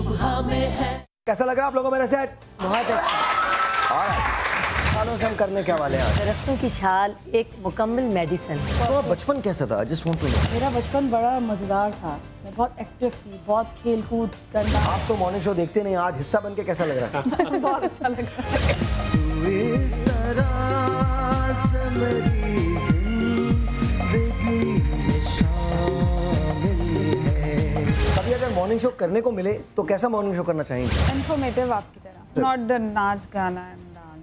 सुबह में है। कैसा लग रहा है आप लोगों मेरा सेट? बहुत अच्छा। और खानों से हम करने क्या वाले हैं? दरख्तों की छाल एक मुकम्मल मेडिसिन। तो बचपन कैसा था? Just want to know. मेरा बचपन बड़ा मज़ेदार था। मैं बहुत एक्टिव थी, बहुत खेल कूद करना। आप तो मॉर्निंग शो देखते नहीं, आज हिस्सा बन के कैसा लग रहा है? बहुत अच्छा लग रहा है। कभी अगर मॉर्निंग शो करने को मिले तो कैसा मॉर्निंग शो करना चाहेंगे? इन्फॉर्मेटिव आपकी तरह, नॉट द नाच गाना एंड डांस।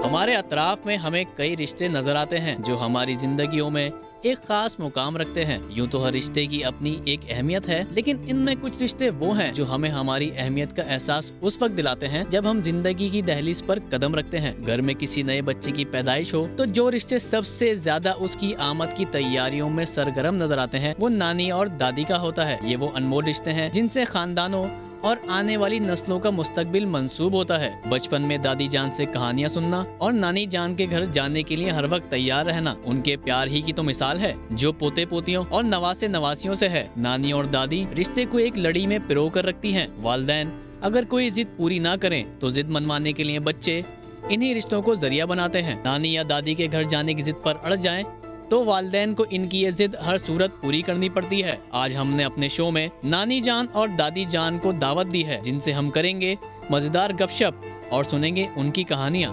हमारे अतराफ में हमें कई रिश्ते नजर आते हैं जो हमारी जिंदगियों में एक खास मुकाम रखते हैं। यूं तो हर रिश्ते की अपनी एक अहमियत है, लेकिन इनमें कुछ रिश्ते वो हैं जो हमें हमारी अहमियत का एहसास उस वक्त दिलाते हैं जब हम जिंदगी की दहलीज पर कदम रखते हैं। घर में किसी नए बच्चे की पैदाइश हो तो जो रिश्ते सबसे ज्यादा उसकी आमद की तैयारियों में सरगर्म नजर आते हैं वो नानी और दादी का होता है। ये वो अनमोल रिश्ते हैं जिनसे खानदानों और आने वाली नस्लों का मुस्तकबिल मंसूब होता है। बचपन में दादी जान से कहानियाँ सुनना और नानी जान के घर जाने के लिए हर वक्त तैयार रहना उनके प्यार ही की तो मिसाल है जो पोते पोतियों और नवासे नवासियों से है। नानी और दादी रिश्ते को एक लड़ी में पिरो कर रखती हैं। वालिदैन अगर कोई जिद पूरी ना करें तो जिद मनवाने के लिए बच्चे इन्हीं रिश्तों को जरिया बनाते हैं। नानी या दादी के घर जाने की जिद पर अड़ जाएं तो वालिदैन को इनकी ये जिद हर सूरत पूरी करनी पड़ती है। आज हमने अपने शो में नानी जान और दादी जान को दावत दी है जिनसे हम करेंगे मजेदार गपशप और सुनेंगे उनकी कहानियाँ।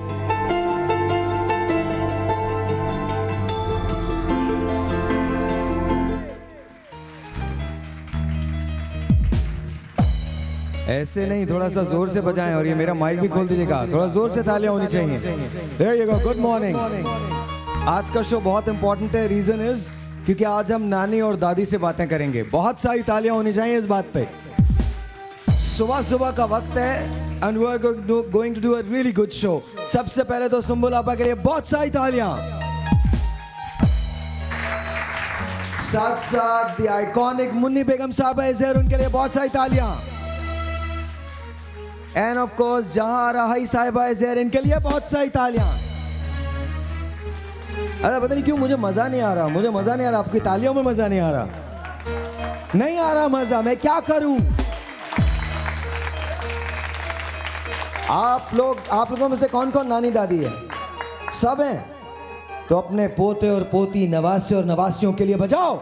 ऐसे नहीं, थोड़ा सा जोर से बजाएं और ये मेरा माइक भी खोल दीजिएगा। थोड़ा जोर से तालियां होनी चाहिए। There you go. Good morning. आज का शो बहुत इंपॉर्टेंट है। रीजन इज क्योंकि आज हम नानी और दादी से बातें करेंगे। बहुत सारी तालियां होनी चाहिए इस बात पे। सुबह सुबह का वक्त है and we are going to do a really good show. सबसे पहले तो सुंबुल आपा के लिए बहुत सारी तालियां। साथ साथ द आइकॉनिक मुन्नी बेगम साहब है उनके लिए बहुत सारी तालियां। एंड ऑफ कोर्स जहां राही साहिबा है इनके लिए बहुत सारी तालियां। अरे पता नहीं क्यों मुझे मजा नहीं आ रहा, मुझे मजा नहीं आ रहा। आपकी तालियों में मजा नहीं आ रहा, नहीं आ रहा मजा। मैं क्या करूं? आप लोगों में से कौन कौन नानी दादी है? सब हैं? तो अपने पोते और पोती, नवासे और नवासियों के लिए बजाओ।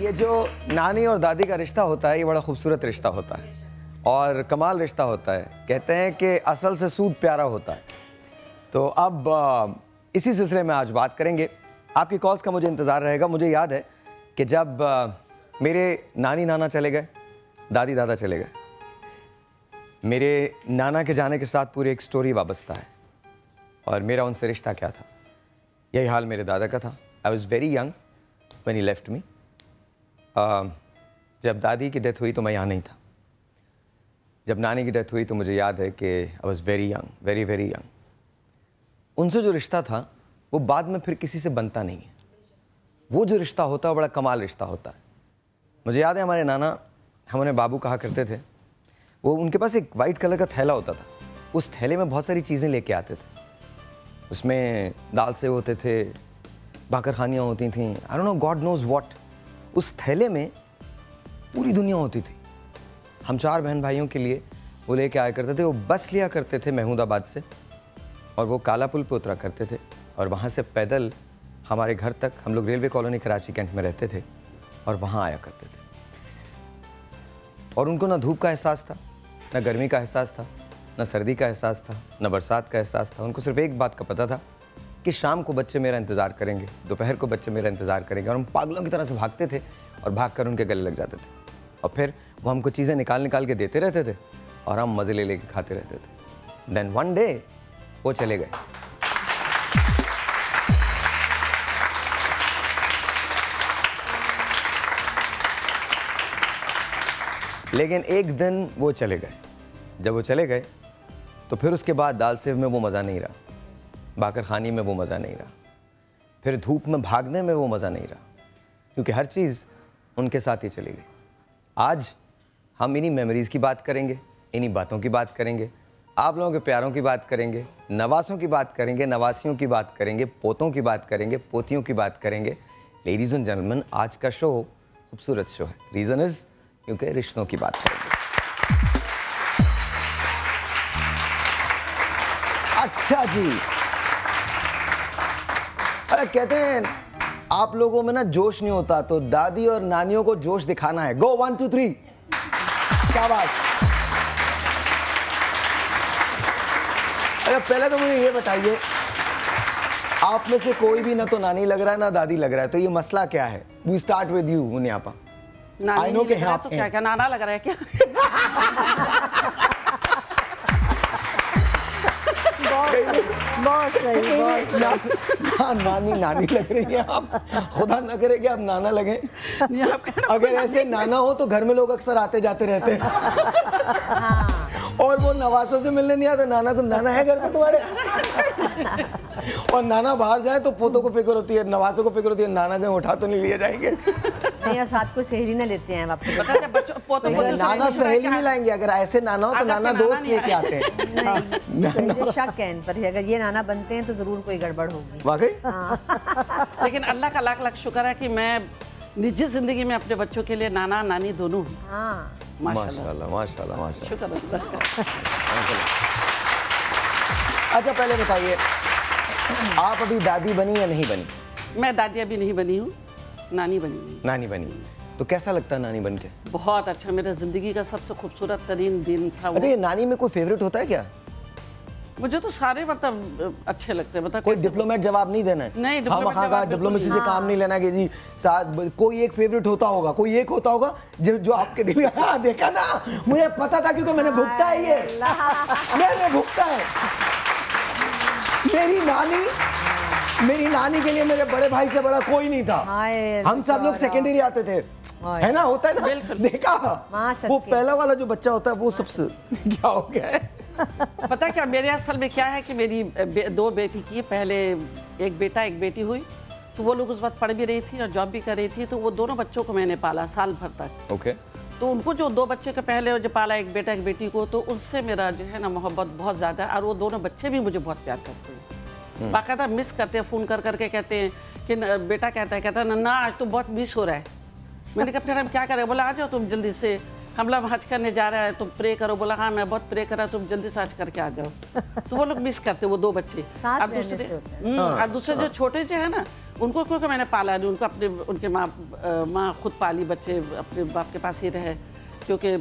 ये जो नानी और दादी का रिश्ता होता है ये बड़ा खूबसूरत रिश्ता होता है और कमाल रिश्ता होता है। कहते हैं कि असल से सूद प्यारा होता है। तो अब इसी सिलसिले में आज बात करेंगे। आपकी कॉल्स का मुझे इंतज़ार रहेगा। मुझे याद है कि जब मेरे नानी नाना चले गए, दादी दादा चले गए, मेरे नाना के जाने के साथ पूरी एक स्टोरी वाबस्ता है और मेरा उनसे रिश्ता क्या था। यही हाल मेरे दादा का था। I was very young when he left me. जब दादी की डेथ हुई तो मैं यहाँ नहीं था। जब नानी की डेथ हुई तो मुझे याद है कि I was very young, very very young. उनसे जो रिश्ता था वो बाद में फिर किसी से बनता नहीं है। वो जो रिश्ता होता है बड़ा कमाल रिश्ता होता है। मुझे याद है हमारे नाना, हम उन्हें बाबू कहा करते थे। वो उनके पास एक वाइट कलर का थैला होता था। उस थैले में बहुत सारी चीज़ें लेके आते थे। उसमें दाल से होते थे, बाकरखानियाँ होती थी, I don't know God knows what. उस थैले में पूरी दुनिया होती थी। हम 4 बहन भाइयों के लिए वो लेके आया करते थे। वो बस लिया करते थे महमूदाबाद से और वो काला पुल पे उतरा करते थे और वहाँ से पैदल हमारे घर तक, हम लोग रेलवे कॉलोनी कराची कैंट में रहते थे, और वहाँ आया करते थे। और उनको ना धूप का एहसास था, ना गर्मी का एहसास था, ना सर्दी का एहसास था, ना बरसात का एहसास था। उनको सिर्फ एक बात का पता था कि शाम को बच्चे मेरा इंतज़ार करेंगे, दोपहर को बच्चे मेरा इंतज़ार करेंगे। और हम पागलों की तरह से भागते थे और भाग कर उनके गले लग जाते थे। और फिर वो हमको चीज़ें निकाल निकाल के देते रहते थे और हम मज़े ले लेके खाते रहते थे। देन वन डे वो चले गए। लेकिन एक दिन वो चले गए। जब वो चले गए तो फिर उसके बाद दाल सेव में वो मज़ा नहीं रहा, बाकरखानी में वो मज़ा नहीं रहा, फिर धूप में भागने में वो मज़ा नहीं रहा, क्योंकि हर चीज़ उनके साथ ही चली गई। आज हम इन्हीं मेमोरीज़ की बात करेंगे, इन्हीं बातों की बात करेंगे, आप लोगों के प्यारों की बात करेंगे, नवासों की बात करेंगे, नवासियों की बात करेंगे, पोतों की बात करेंगे, पोतियों की बात करेंगे। लेडीज़ एंड जेंटलमैन, आज का शो खूबसूरत शो है। रीज़न इज़ क्योंकि रिश्तों की बात करेंगे। अच्छा जी, अरे कहते हैं आप लोगों में ना जोश नहीं होता, तो दादी और नानियों को जोश दिखाना है। गो 1 2 3, क्या बात। अरे पहले तो मुझे ये बताइए, आप में से कोई भी ना तो नानी लग रहा है ना दादी लग रहा है, तो ये मसला क्या है? We start with you Muniyappa. नानी नहीं लग रहा है तो क्या नाना लग रहा है क्या? बहुत सही, बहुत सही। नानी नानी लग रही है आप, खुदा न करे कि आप नाना लगे। अगर ऐसे नाना हो तो घर में लोग अक्सर आते जाते रहते हैं। और वो नवासों से मिलने नहीं आता। नाना तो नाना है घर में तुम्हारे। और नाना बाहर जाए तो पोतों को फिक्र होती है, नवासों को फिक्र होती है, नाना कहीं उठा तो नहीं लिए जाएंगे। नहीं, और साथ को सहेली ना लेते हैं वापस। नाना सहेली नहीं लाएंगे। अगर ऐसे नाना हो तो नाना दोस्त लेके आते हैं। मुझे शक है इन पर, अगर ये नाना बनते हैं तो जरूर कोई गड़बड़ होगी। वाकई। लेकिन अल्लाह का लाख लाख शुक्र है कि मैं निजी जिंदगी में अपने बच्चों के लिए नाना नानी दोनों हूँ। हाँ, माशाल्लाह माशाल्लाह माशाल्लाह। शुक्र अल्लाह। अच्छा पहले बताइए, आप अभी दादी बनी या नहीं बनी? मैं दादी अभी नहीं बनी हूँ, नानी बनी हूँ। नानी बनी, तो कैसा लगता है नानी बन के? बहुत अच्छा, मेरे जिंदगी का सबसे खूबसूरत तरीन दिन था वो। अच्छा, ये नानी में कोई फेवरेट होता है क्या? मुझे तो सारे मतलब अच्छे लगते हैं। मतलब कोई डिप्लोमेट जवाब नहीं देना है। नहीं, डिप्लोमेसी से काम नहीं लेना कि जी साथ कोई एक फेवरेट होता होगा, कोई एक होता होगा जो आपके दिल में। हाँ, देखा ना, मुझे पता था क्योंकि मैंने भुगता है ये, मैंने भुगता है। मेरी नानी के लिए मेरे बड़े भाई से बड़ा कोई नहीं था। हम सब लोग सेकेंडरी आते थे, है ना, होता है ना। बिल्कुल। देखा, वो पहला वाला जो बच्चा होता है वो सबसे क्या हो गया है। पता क्या मेरे असल में क्या है कि मेरी दो बेटी की, पहले एक बेटा एक बेटी हुई, तो वो लोग उस वक्त पढ़ भी रही थी और जॉब भी कर रही थी, तो वो दोनों बच्चों को मैंने पाला साल भर तक। ओके। तो उनको जो दो बच्चे के पहले जो पाला, एक बेटा एक बेटी को, तो उससे मेरा जो है ना मोहब्बत बहुत ज़्यादा है। और वो दोनों बच्चे भी मुझे बहुत प्यार करते हैं, बाकायदा मिस करते हैं, फ़ोन कर करके कहते हैं कि बेटा कहता है नन्ना आज तो बहुत मिस हो रहा है। मैंने कहा फिर हम क्या करें? बोला आ जाओ तुम जल्दी से, हम लोग हज करने जा रहे हैं, तुम प्रे करो। बोला हाँ मैं बहुत प्रे करा, तुम जल्दी से हज करके आ जाओ। तो वो लोग मिस करते, वो दो बच्चे। और दूसरे जो छोटे जो है ना, उनको क्योंकि मैंने पाला नहीं, उनको अपने उनके माँ खुद पाली, बच्चे अपने बाप के पास ही रहे, क्योंकि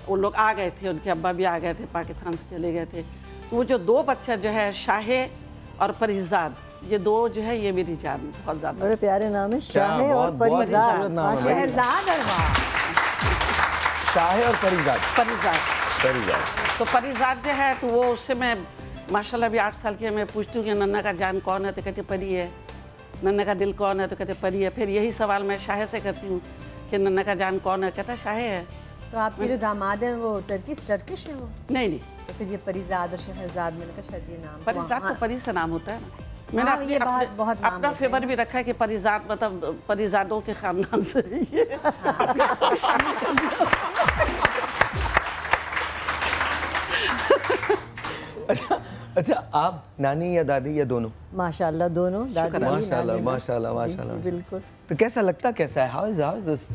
वो लोग आ गए थे, उनके अब्बा भी आ गए थे, पाकिस्तान से चले गए थे। तो वो जो दो बच्चा जो है शाहे और परिजाद, ये दो जो है ये मेरी जान बहुत ज़्यादा। बड़े प्यारे नाम है, शाहे और परिजाद। शाहे और परिजाद। तो परिजाद जो है, तो वो उससे मैं माशाल्लाह भी 8 साल की है, मैं पूछती हूँ कि नन्ना का जान कौन है, तो कहते परी है। नन्ना का दिल कौन है, तो कहते परी है। फिर यही सवाल मैं शाहे से करती हूँ कि नन्ना का जान कौन है, कहता शाहे है। तो आपके जो दामाद हैं वो टर्किश है वो? नहीं। तो फिर ये परिजाद और शहरजाद, मैंने कहा शायद ये नाम परिजाद तो परी से नाम होता है ना। मैंने अपना फेवर भी रखा है कि परिजाद मतलब परिजादों के खानदान से अच्छा, आप नानी या दादी या दोनों? माशाल्लाह दोनों, दादी माशाल्लाह माशाल्लाह माशाल्लाह। बिल्कुल। तो कैसा लगता कैसा है? How is this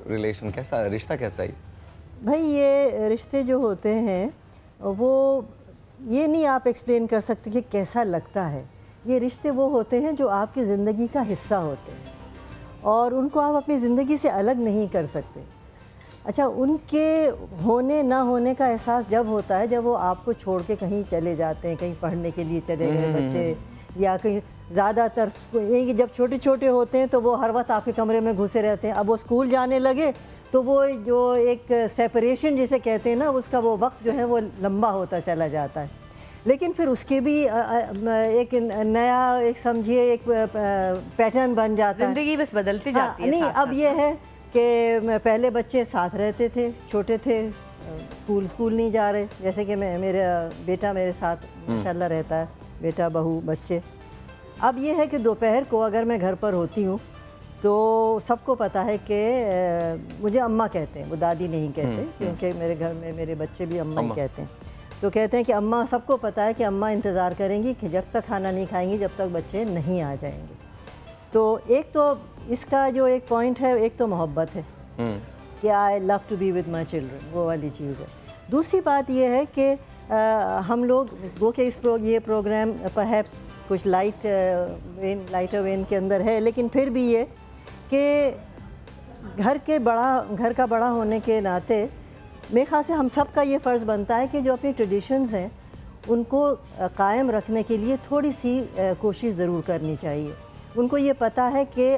relation? कैसा रिश्ता कैसा है भाई? ये रिश्ते जो होते हैं वो ये नहीं आप एक्सप्लेन कर सकते कि कैसा लगता है। ये रिश्ते वो होते हैं जो आपकी ज़िंदगी का हिस्सा होते हैं और उनको आप अपनी ज़िंदगी से अलग नहीं कर सकते। अच्छा, उनके होने ना होने का एहसास जब होता है जब वो आपको छोड़ के कहीं चले जाते हैं, कहीं पढ़ने के लिए चले गए बच्चे, या कहीं ज़्यादातर जब छोटे छोटे होते हैं तो वो हर वक्त आपके कमरे में घुसे रहते हैं। अब वो स्कूल जाने लगे तो वो जो एक सेपरेशन जिसे कहते हैं ना, उसका वो वक्त जो है वो लंबा होता चला जाता है। लेकिन फिर उसके भी एक नया एक समझिए एक पैटर्न बन जाता है, ज़िंदगी बस बदलती जाती है। नहीं, अब ये है कि पहले बच्चे साथ रहते थे, छोटे थे, स्कूल नहीं जा रहे, जैसे कि मेरा बेटा मेरे साथ माशाल्लाह रहता है, बेटा बहू बच्चे। अब ये है कि दोपहर को अगर मैं घर पर होती हूँ तो सबको पता है कि मुझे अम्मा कहते हैं, वो दादी नहीं कहते, क्योंकि मेरे घर में मेरे बच्चे भी अम्मा ही कहते हैं। तो कहते हैं कि अम्मा, सबको पता है कि अम्मा इंतज़ार करेंगी कि जब तक खाना नहीं खाएंगी जब तक बच्चे नहीं आ जाएंगे। तो एक तो इसका जो एक पॉइंट है, एक तो मोहब्बत है कि I love to be with my children, वो वाली चीज़ है। दूसरी बात ये है कि हम लोग वो कि ये प्रोग्राम परहैप्स कुछ लाइटर वेन के अंदर है, लेकिन फिर भी ये कि घर का बड़ा होने के नाते मेरे ख्याल से हम सब का ये फ़र्ज़ बनता है कि जो अपनी ट्रेडिशंस हैं उनको कायम रखने के लिए थोड़ी सी कोशिश ज़रूर करनी चाहिए। उनको ये पता है कि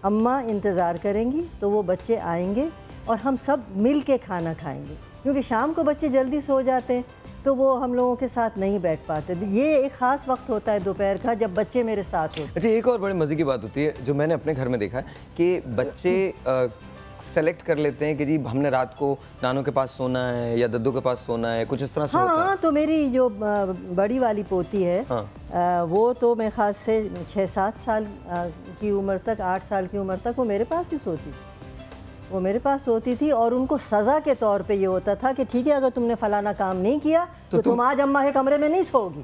अम्मा इंतज़ार करेंगी तो वो बच्चे आएंगे और हम सब मिल के खाना खाएंगे, क्योंकि शाम को बच्चे जल्दी सो जाते हैं तो वो हम लोगों के साथ नहीं बैठ पाते। ये एक ख़ास वक्त होता है दोपहर का जब बच्चे मेरे साथ होते हैं। अच्छा, एक और बड़ी मज़े की बात होती है जो मैंने अपने घर में देखा है कि बच्चे सेलेक्ट कर लेते हैं कि जी हमने रात को नानों के पास सोना है या दद्दू के पास सोना है, कुछ इस तरह से होता है। तो मेरी जो बड़ी वाली पोती है, वो तो मेरे ख्याल से 6-7 साल की उम्र तक, 8 साल की उम्र तक वो मेरे पास ही सोती थी। वो मेरे पास सोती थी और उनको सज़ा के तौर पे ये होता था कि ठीक है, अगर तुमने फलाना काम नहीं किया तो तुम आज अम्मा के कमरे में नहीं सोओगी।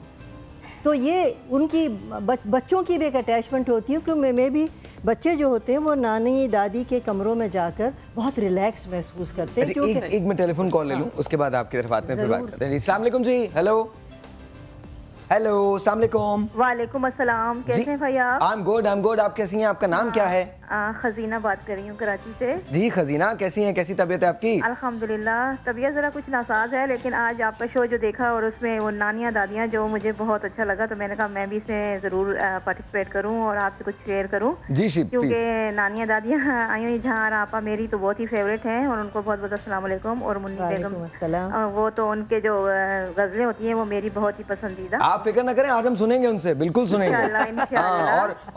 तो ये उनकी बच्चों की भी एक अटैचमेंट होती है, क्योंकि मैं भी बच्चे जो होते हैं वो नानी दादी के कमरों में जाकर बहुत रिलैक्स महसूस करते हैं। एक मैं टेलीफोन कॉल ले लूँ, उसके बाद आपकी तरफ आते हैं, फिर बात करते हैं। अस्सलाम वालेकुम जी। हेलो हेलो, अस्सलाम वालेकुम। वालेकुम अस्सलाम, कैसे हैं भाई आप? आई एम गुड, आप कैसी हैं? आपका नाम क्या है? खजीना बात कर रही हूँ कराची से। जी खजीना, कैसी हैं? कैसी तबीयत है आपकी? अल्हम्दुलिल्लाह, तबीयत ज़रा कुछ नासाज है, लेकिन आज आपका शो जो देखा और उसमें वो नानियाँ दादियाँ जो मुझे बहुत अच्छा लगा, तो मैंने कहा मैं भी इसमें ज़रूर पार्टिसिपेट करूँ और आपसे कुछ शेयर करूँ। जी क्योंकि नानियाँ दादियाँ आई हुई जहाँ आपा मेरी तो बहुत ही फेवरेट हैं और उनको बहुत बहुत अस्सलाम वालेकुम। और मुन्नी बेगम, वो तो उनके जो गज़लें होती हैं वो मेरी बहुत ही पसंदीदा। आप फिक्र न करें, आज हम सुनेंगे उनसे, बिल्कुल सुनेंगे।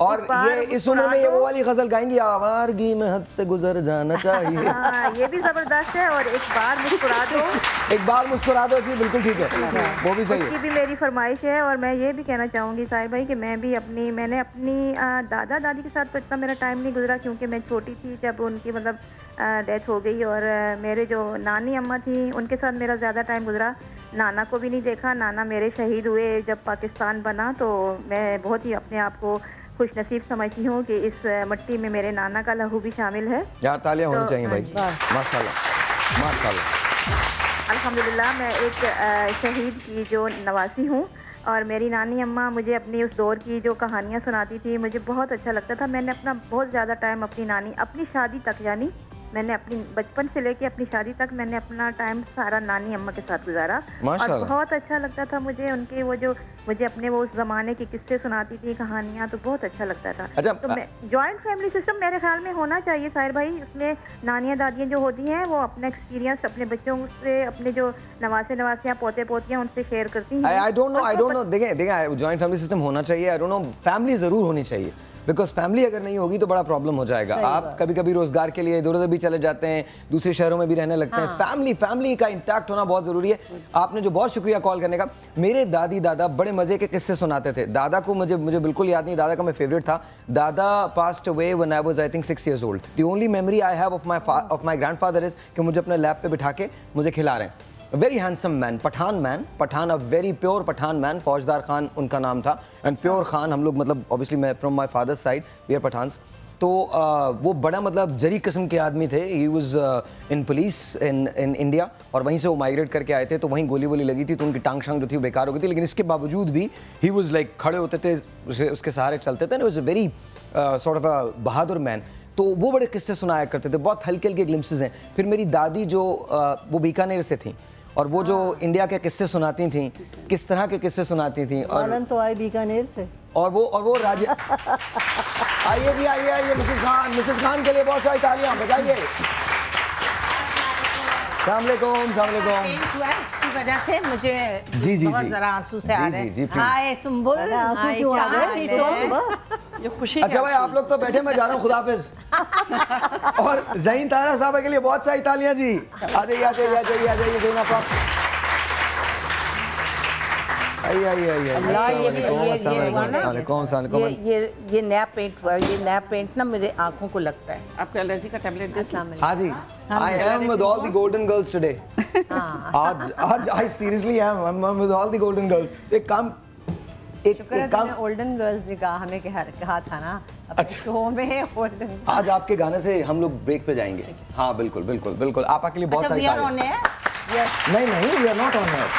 और ये इस उम्र में ये वो वाली गजल गाएंगी, आवारगी में हद से गुजर जाना चाहिए। ये भी जबरदस्त है। और एक बार मुस्कुरा दो, जी बिल्कुल ठीक है, वो भी सही है। उसकी भी मेरी फरमाइश है। और मैं ये भी कहना चाहूँगी साहिब भाई कि मैंने अपनी दादा दादी के साथ तो इतना मेरा टाइम नहीं गुजरा, क्योंकि मैं छोटी थी जब उनकी मतलब डेथ हो गई। और मेरे जो नानी अम्मा थी उनके साथ मेरा ज़्यादा टाइम गुजरा। नाना को भी नहीं देखा, नाना मेरे शहीद हुए जब पाकिस्तान बना। तो मैं बहुत ही अपने आप को खुश नसीब समझती हूँ कि इस मिट्टी में मेरे नाना का लहू भी शामिल है। यार तालियां होनी चाहिए भाई, माशाल्लाह माशाल्लाह। अल्हम्दुलिल्लाह, मैं एक शहीद की जो नवासी हूँ और मेरी नानी अम्मा मुझे अपनी उस दौर की जो कहानियाँ सुनाती थी, मुझे बहुत अच्छा लगता था। मैंने अपना बहुत ज़्यादा टाइम अपनी शादी तक, यानी मैंने अपनी बचपन से लेके अपनी शादी तक मैंने अपना टाइम सारा नानी अम्मा के साथ गुजारा और बहुत अच्छा लगता था मुझे। उनके वो जो मुझे अपने वो उस ज़माने के किस्से सुनाती थी, कहानियाँ, तो बहुत अच्छा लगता था। तो जॉइंट फैमिली सिस्टम मेरे ख्याल में होना चाहिए साहिर भाई। उसमें नानियाँ दादियाँ जो होती हैं वो अपना एक्सपीरियंस अपने बच्चों से, अपने जो नवासियाँ पोते पोतियाँ उनसे शेयर करती हैं। आई डोंट नो देखें जॉइंट फैमिली सिस्टम होना चाहिए। आई डोंट नो, फैमिली ज़रूर होनी चाहिए, बिकॉज फैमिली अगर नहीं होगी तो बड़ा प्रॉब्लम हो जाएगा। आप कभी कभी रोजगार के लिए इधर उधर भी चले जाते हैं, दूसरे शहरों में भी रहने लगते हैं। फैमिली का इंटैक्ट होना बहुत जरूरी है। आपने जो, बहुत शुक्रिया कॉल करने का। मेरे दादी दादा बड़े मजे के किस्से सुनाते थे। दादा को मुझे बिल्कुल याद नहीं, दादा का मैं फेवरेट था। दादा passed away when I was I think 6 years old। The only memory I have of my grandfather is कि मुझे अपने लैप पे बिठा के मुझे खिला रहे हैं। Very handsome man, Pathan, a very pure Pathan man. Faujdar Khan उनका नाम था, एंड प्योर खान हम लोग, मतलब ऑब्वियसली मैं from my father's side we are Pathans. तो वो बड़ा मतलब जरी किस्म के आदमी थे। He was in police in India, और वहीं से वो माइग्रेट करके आए थे। तो वहीं गोली वोली लगी थी तो उनकी टांग शांग जो थी वो बेकार हो गई थी, लेकिन इसके बावजूद भी ही वाज लाइक खड़े होते थे, उसके सहारे चलते थे। And was a very sort of a Bahadur man. तो वो बड़े किस्से सुनाया करते थे, बहुत हल्के हल्के ग्लिम्सेस हैं। फिर मेरी दादी जो वो बीकानेर से थी, और वो जो इंडिया के किस्से सुनाती थी, किस तरह के किस्से सुनाती थी। और तो आए बीकानेर से, और वो राज्य आइए मिसेस खान के लिए बहुत सारी तालियां बजाइए। की वजह से मुझे बहुत जरा आंसू से आ रहे हैं। हाय सुंबुल, आंसू क्यों आ गए? ये खुशी। अच्छा भाई आप लोग तो बैठे, मैं जा रहा हूँ, खुदाफिज। और ज़हीन तारा साहब के लिए बहुत सारी तालियां जी। आ जाइए ज़हीन आप। ये नया पेंट हुआ, ये नया पेंट ना मेरे आंखों को लगता है। आपको एलर्जी का टैबलेट दे? हाँ जी, I am with all the golden girls today. आज I seriously am. I'm with all the golden girls. एक काम ओल्डन गर्ल्स ने कहा, हमें कहा था ना अपने शो में ओल्डन। आज आपके गाने से हम लोग ब्रेक पे जाएंगे। हाँ बिल्कुल बिल्कुल बिल्कुल, आप आपके लिए बहुत सारी नहीं, we are not on air.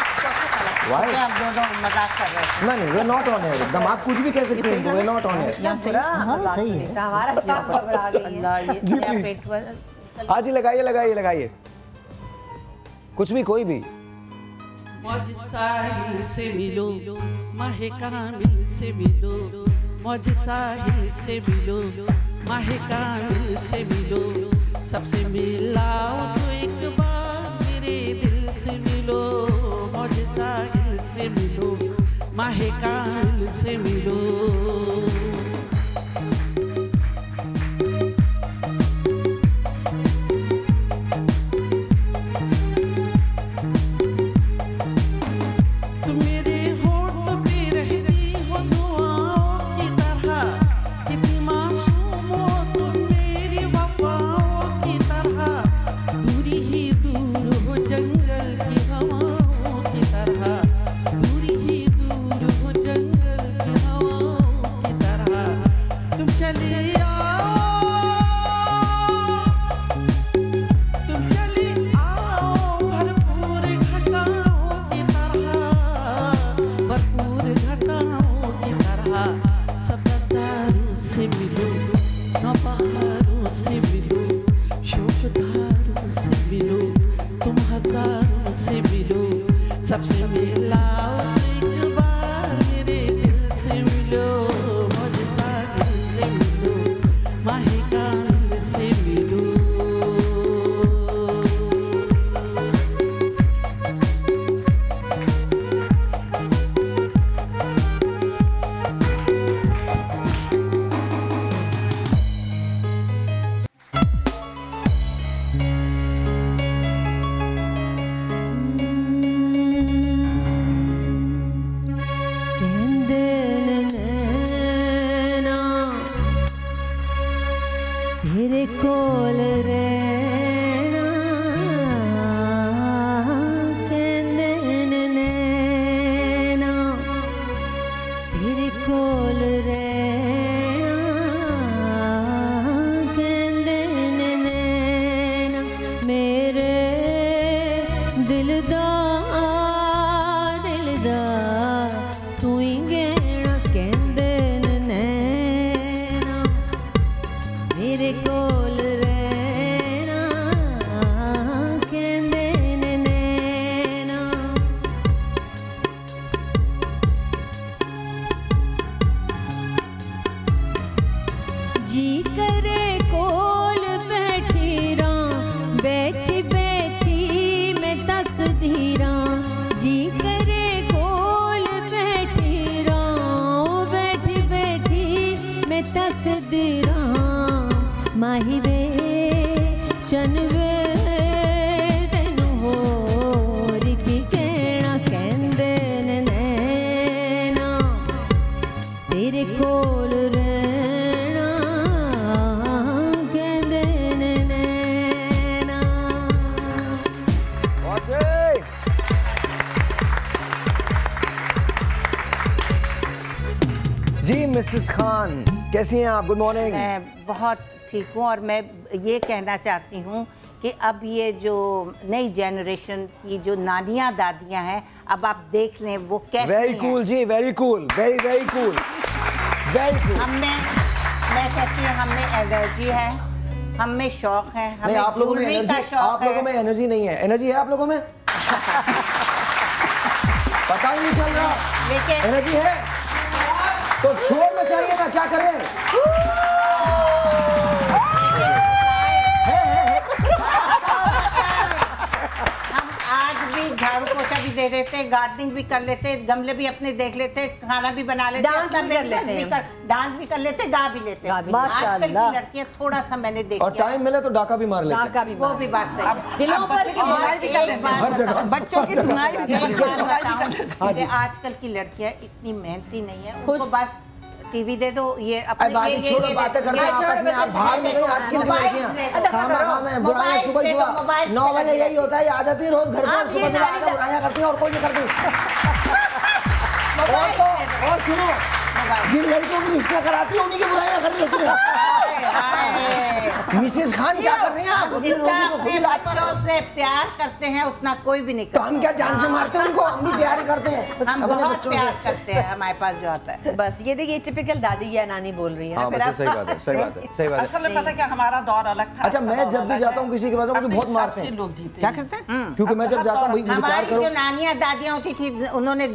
Why? आप दो मजाक कर रहे हैं। नहीं, we are not on air. एकदम आप कुछ भी कह सकते हैं, we are not on air. सही है, हमारा स्टाफ घबरा गई है। जी प्लीज। हाँ जी, लगाइए। कुछ भी, कोई भी। मौज साहिल से मिलो, माहे कामिल से मिलो, मौज साहिल से मिलो, माहे कामिल से मिलो, सबसे मिलाओ तो एक बार मेरे दिल से मिलो, मौज साहिल से मिलो, माहे कामिल से मिलो। मिसेस खान, कैसी हैं आप? Good morning. मैं बहुत ठीक हूँ और मैं ये कहना चाहती हूँ कि अब ये जो नई जनरेशन की जो नानियाँ दादियाँ हैं, अब आप देख लें वो कैसे वेरी कूल जी, very cool, very very cool, very cool. मैं कहती हूँ हम में एनर्जी है, हम में शौक है, हमें आप लोगों में एनर्जी, आप लोगों में एनर्जी नहीं है। एनर्जी है आप लोगों में? पता ही नहीं चल रहा, लेकिन एनर्जी है तो शोर मचाइए ना, क्या करें? हम आज भी झाड़ू पोछा भी दे रहे रहते, गार्डनिंग भी कर लेते, गमले भी अपने देख लेते, खाना भी बना लेते, डांस भी कर लेते हैं, डांस भी कर लेते, गा भी लेते। आजकल की लड़कियां थोड़ा सा मैंने देखा और टाइम मिले तो डाका भी मार लेते हैं। डाका भी, वो भी बात सही। दिलों पर की धुनाई भी कर लेते हैं, बच्चों की धुनाई भी कर लेते हैं। आजकल की लड़कियां इतनी मेहनती नहीं है, उनको बस टीवी दे दो, ये अपने ये छोड़ो, बातें करते हैं आपस में, आप भाग में गई आज की लड़कियां खाना में बुराइयां सुबह 9 बजे यही होता है, आ जाती है रोज घर पर, सुबह आकर बुराइयां करती हैं और कोई नहीं करती। और सुनो, जिन लड़कियों की रिश्ता कराती है उन्हीं की बुराइयां कर रही है। मिसेस खान क्या कर रही हैं आप? बच्चों से प्यार करते हैं उतना कोई भी नहीं करता। तो हम क्या जान से मारते हैं उनको? हम भी प्यार करते हैं, हम बहुत प्यार करते हैं, हमारे पास जो आता है। बस ये देखिए टिपिकल दादी या नानी बोल रही है। सही बात है, सही बात है, सही बात है। असल में पता है क्या, हमारा दौर अलग था। अच्छा, मैं जब भी जाता हूँ किसी के पास मुझे बहुत मारते हैं। लोग जीते क्या करते हैं? क्योंकि मैं जब जाता हूँ भाई मुझे प्यार हमारी करो। जो नानियाँ दादियाँ होती थी, उन्होंने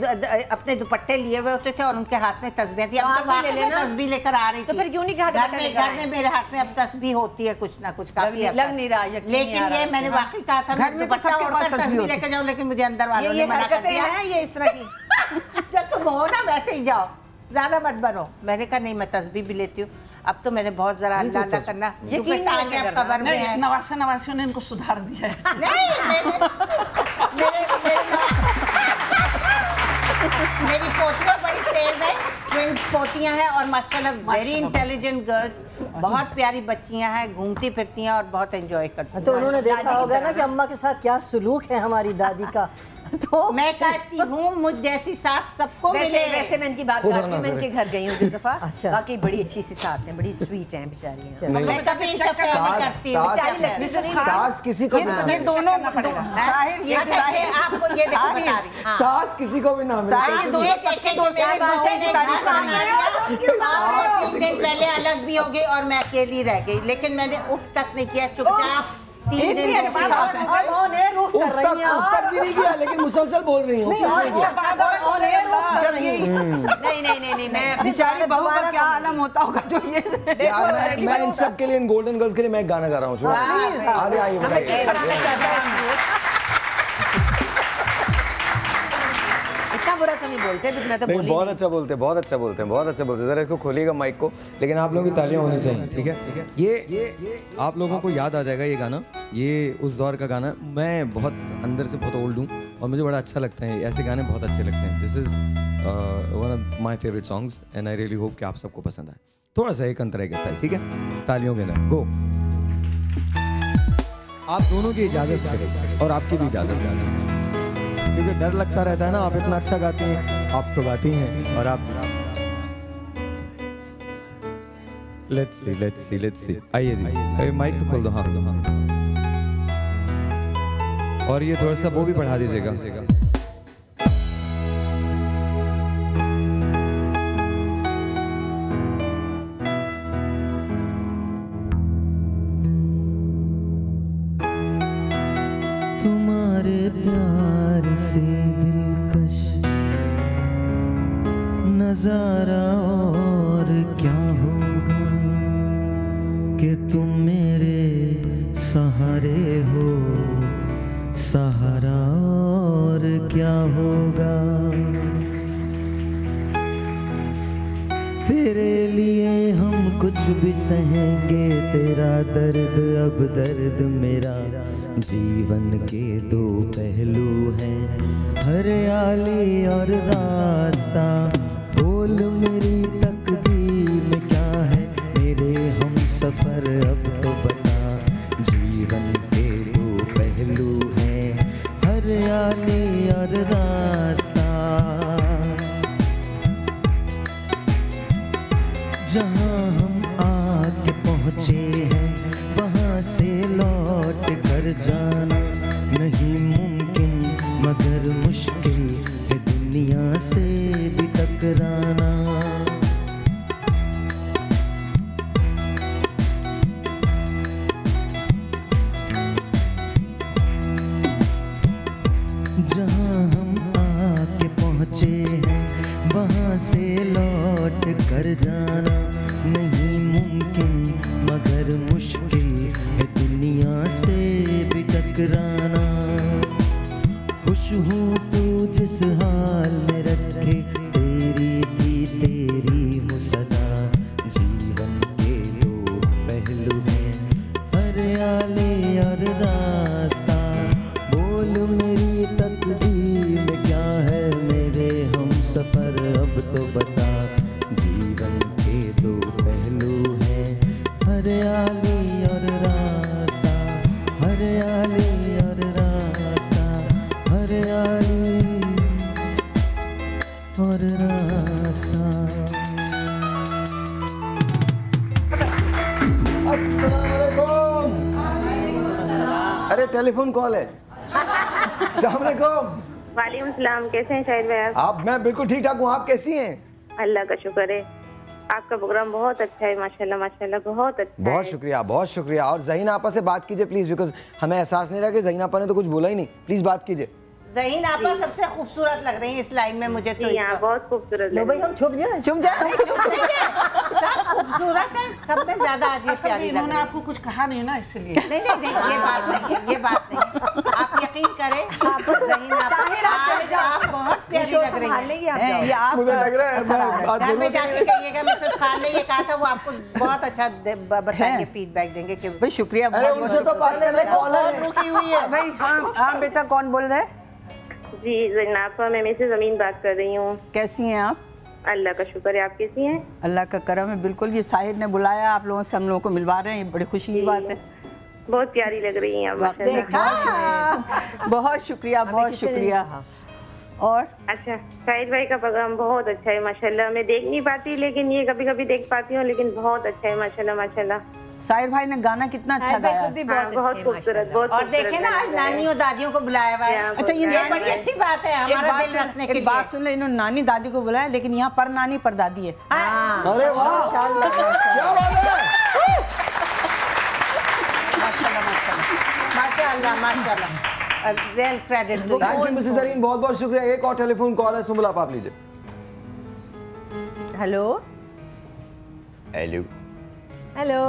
अपने दुपट्टे लिए हुए होते थे और उनके हाथ में तस्बीह थी। अब तो वाकई में तस्बीह लेकर आ रही थी। तो फिर क्यों नहीं कहा घर में मेरे हाथ में अब तस्बीह होती है कुछ ना कुछ, काफी लग नहीं रहा, लेकिन ये मैंने वाकई कहा था, घर में दुपट्टा ओढ़कर तस्बीह लेकर जाऊं, लेकिन मुझे अंदर वालों ने मना कर दिया है ये इस तरह की। जब तुम हो ना वैसे ही जाओ, ज्यादा मत बनो। मैंने कहा नहीं, मैं तस्बीह भी लेती हूँ। अब तो मैंने बहुत जरा अल्लाह अल्लाह करना, दुपट्टा आ गया कबर में है। नवासियों ने इनको सुधार दिया है। मेरी पोतियाँ बड़ी तेज है, ट्विंस पोतियाँ हैं और माशाल्लाह वेरी इंटेलिजेंट गर्ल्स, बहुत प्यारी बच्चियाँ हैं, घूमती फिरती हैं और बहुत एंजॉय करती हैं। तो उन्होंने देखा होगा ना कि अम्मा के साथ क्या सुलूक है हमारी दादी का। तो मैं कहती हूँ मुझ जैसी सास सबको मिले। वैसे मैं इनकी बात करती हूँ, मैं इनके घर गई हूँ एक दफा। अच्छा। वाकई बड़ी अच्छी सी सास है, बड़ी स्वीट है बेचारी। मैं कभी इंटरफेयर नहीं करती हूँ। सास किसी को भी ना ये दोनों आपको ये देखो बता रही हूँ। सास किसी को भी ना मिले। 3 दिन पहले अलग भी हो गई और मैं अकेली रह गई, लेकिन मैंने उफ तक नहीं किया, चुपचाप 3 दिन कर रही हैं, लेकिन मुसलसल बोल रही हूँ। नहीं मैं बेचारी बहू का क्या आलम होता होगा जो ये मैं इन सब के लिए, इन गोल्डन गर्ल्स के लिए मैं एक गाना गा रहा हूँ। आगे आइए, बताइए। इतना बुरा तो नहीं बोलते, इतना तो नहीं, बहुत अच्छा बोलते हैं, बहुत अच्छा बोलते हैं, बहुत अच्छा बोलते हैं। जरा इसको खोलिएगा माइक को। लेकिन आप लोगों की तालियां होनी चाहिए, ठीक है? ये आप लोगों को याद आ जाएगा ये गाना, ये उस दौर का गाना। मैं बहुत अंदर से बहुत ओल्ड हूँ और मुझे बड़ा अच्छा लगता है, ऐसे गाने बहुत अच्छे लगते हैं। This is one of my favourite songs and I really hope कि आप सबको पसंद आए। थोड़ा सा एक अंतरा के स्टाइल, ठीक है? तालियों के अंदर गो। आप दोनों की इजाजत से और आपकी भी इजाजत से, क्योंकि डर लगता रहता है ना, आप इतना अच्छा गाती हैं, आप तो गाती हैं और आप। लेट्स सी आइए जी, अरे माइक तो खोल दो। हाँ, और ये थोड़ा सा वो भी बढ़ा दीजिएगा। तुम्हारे प्यार से दिलकश नजारा और क्या होगा कि तुम मेरे सहारे हो, सहारा और क्या होगा। तेरे लिए हम कुछ भी सहेंगे, तेरा दर्द अब दर्द मेरा। जीवन के 2 पहलू हैं, हरियाली और रास्ता। बोल मेरी तकदीर में क्या है, मेरे हम सफर अब तो बता। जीवन के 2 पहलू हैं, हरियाली और रास्ता। जहाँ हम आके पहुँचे हैं, वहाँ से लौट कर जाना नहीं मुमकिन, मगर मुश्किल है दुनिया से भी टकराना। जहाँ हम आके पहुँचे हैं, वहाँ से लौट कर जाना नहीं मुमकिन, मगर मुश्किल है दुनिया से भी टकराना। खुश हूँ तू और रास्ता, बोल मेरी तकदीर में क्या है मेरे हम सफर, अब तो बता। जीवन के दो पहलू हैं, हरियाली और रास्ता, हरियाली और रास्ता, हरियाली और रास्ता। अरे टेलीफोन कॉल है। अस्सलाम वालेकुम। वालेकुम सलाम, कैसे हैं शाहिद भाई आप? मैं बिल्कुल ठीक ठाक हूँ, आप कैसी हैं? अल्लाह का शुक्र है, आपका प्रोग्राम बहुत अच्छा है, माशाल्लाह माशाल्लाह बहुत अच्छा बहुत है। शुक्रिया, बहुत शुक्रिया। और ज़हीना आपा से बात कीजिए प्लीज, बिकॉज हमें एहसास नहीं रहा कि ज़हीना आपा ने तो कुछ बोला ही नहीं। प्लीज बात कीजिए। ज़हीन आपा सबसे खूबसूरत लग रही है इस लाइन में मुझे तो। यहाँ बहुत खूबसूरत लो भाई हम छुप जाए सब खूबसूरत है, सब में ज्यादा आज ये प्यारी लग रही है। आपको कुछ कहा नहीं ना इसलिए। नहीं नहीं नहीं, ये बात नहीं है, ये बात नहीं है। आप यकीन करें, ज़हीन आप बहुत प्यारी लग रही है। ये आप मुझे लग रहा है घर में जाके कहिएगा मिसेस खान ने ये कहा था, वो आपको बहुत अच्छा बताएंगे, फीडबैक देंगे कि भाई शुक्रिया। उनसे तो बात करने कॉल रुकी हुई है भाई। हाँ हाँ बेटा, कौन बोल रहा है? जी ज़हीनापा, मैं मिसेस अमीन बात कर रही हूँ। कैसी हैं आप? अल्लाह का शुक्र है, आप कैसी हैं? अल्लाह का करम है। बिल्कुल, ये साहिर ने बुलाया आप लोगों से, हम लोगों को मिलवा रहे हैं, ये बड़ी खुशी की बात है। बहुत प्यारी लग रही हैं आप माशाल्लाह। बहुत शुक्रिया, बहुत शुक्रिया। और अच्छा, शाहिद भाई का प्रोग्राम बहुत अच्छा है माशाल्लाह। मैं देख नहीं पाती लेकिन ये कभी कभी देख पाती हूँ, लेकिन बहुत अच्छा है माशाल्लाह माशाल्लाह। साहिर भाई ने गाना कितना अच्छा गाया, बहुत खूबसूरत, बहुत। और देखे ना आज नानी और दादियों को बुलाया हुआ है। अच्छा, ये बड़ी अच्छी बात है, हमारा दिल रखने के लिए। एक बात सुन ले, इन्होंने नानी दादी को बुलाया, लेकिन यहाँ पर नानी पर दादी है। अरे वाह, क्या बात है। माशाल्लाह माशाल्लाह, real credit. Thank you Mrs Zareen, बहुत बहुत शुक्रिया। एक और टेलीफोन कॉल है, सुबुल आप लीजिए। हेलो हेलो हेलो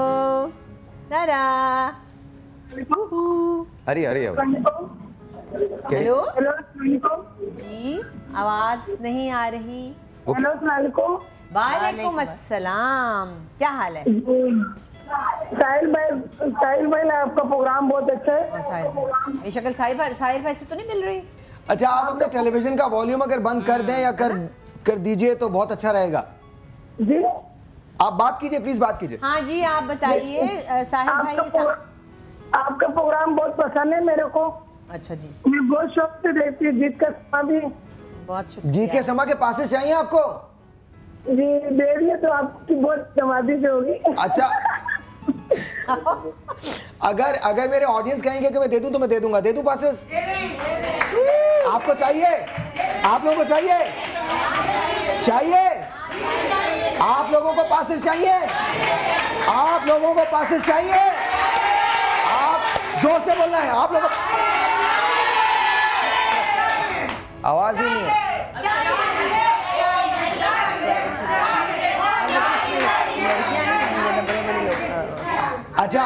तारा। अरे अरे हेलो जी, आवाज नहीं आ रही। हेलो वालेकुम अस्सलाम, क्या हाल है? साहिल भाई आपका प्रोग्राम बहुत अच्छा है। ये शक्ल साहिर भाई से तो नहीं मिल रही। अच्छा, आप अपने टेलीविजन का वॉल्यूम अगर बंद कर दें या कर दीजिए तो बहुत अच्छा रहेगा। जी आप बात कीजिए, प्लीज बात कीजिए। हाँ जी, आप बताइए साहिर भाई। आपका प्रोग्राम बहुत पसंद है मेरे को। अच्छा जी, मैं बहुत शौक से देखती हूँ। जीत का समा भी बहुत शुक्रिया। जीत के समा के पासे चाहिए आपको? जी दे दिए तो आपकी बहुत दमादी से होगी। अच्छा, अगर मेरे ऑडियंस कहेंगे कि मैं दे दूं तो मैं दे दूंगा। दे दूं पासेस? आपको चाहिए? आप लोगों को चाहिए? आप लोगों को पासेस चाहिए? आप लोगों को पासेस चाहिए? आप जोर से बोलना है। आप लोगों आवाज ही नहीं है। अच्छा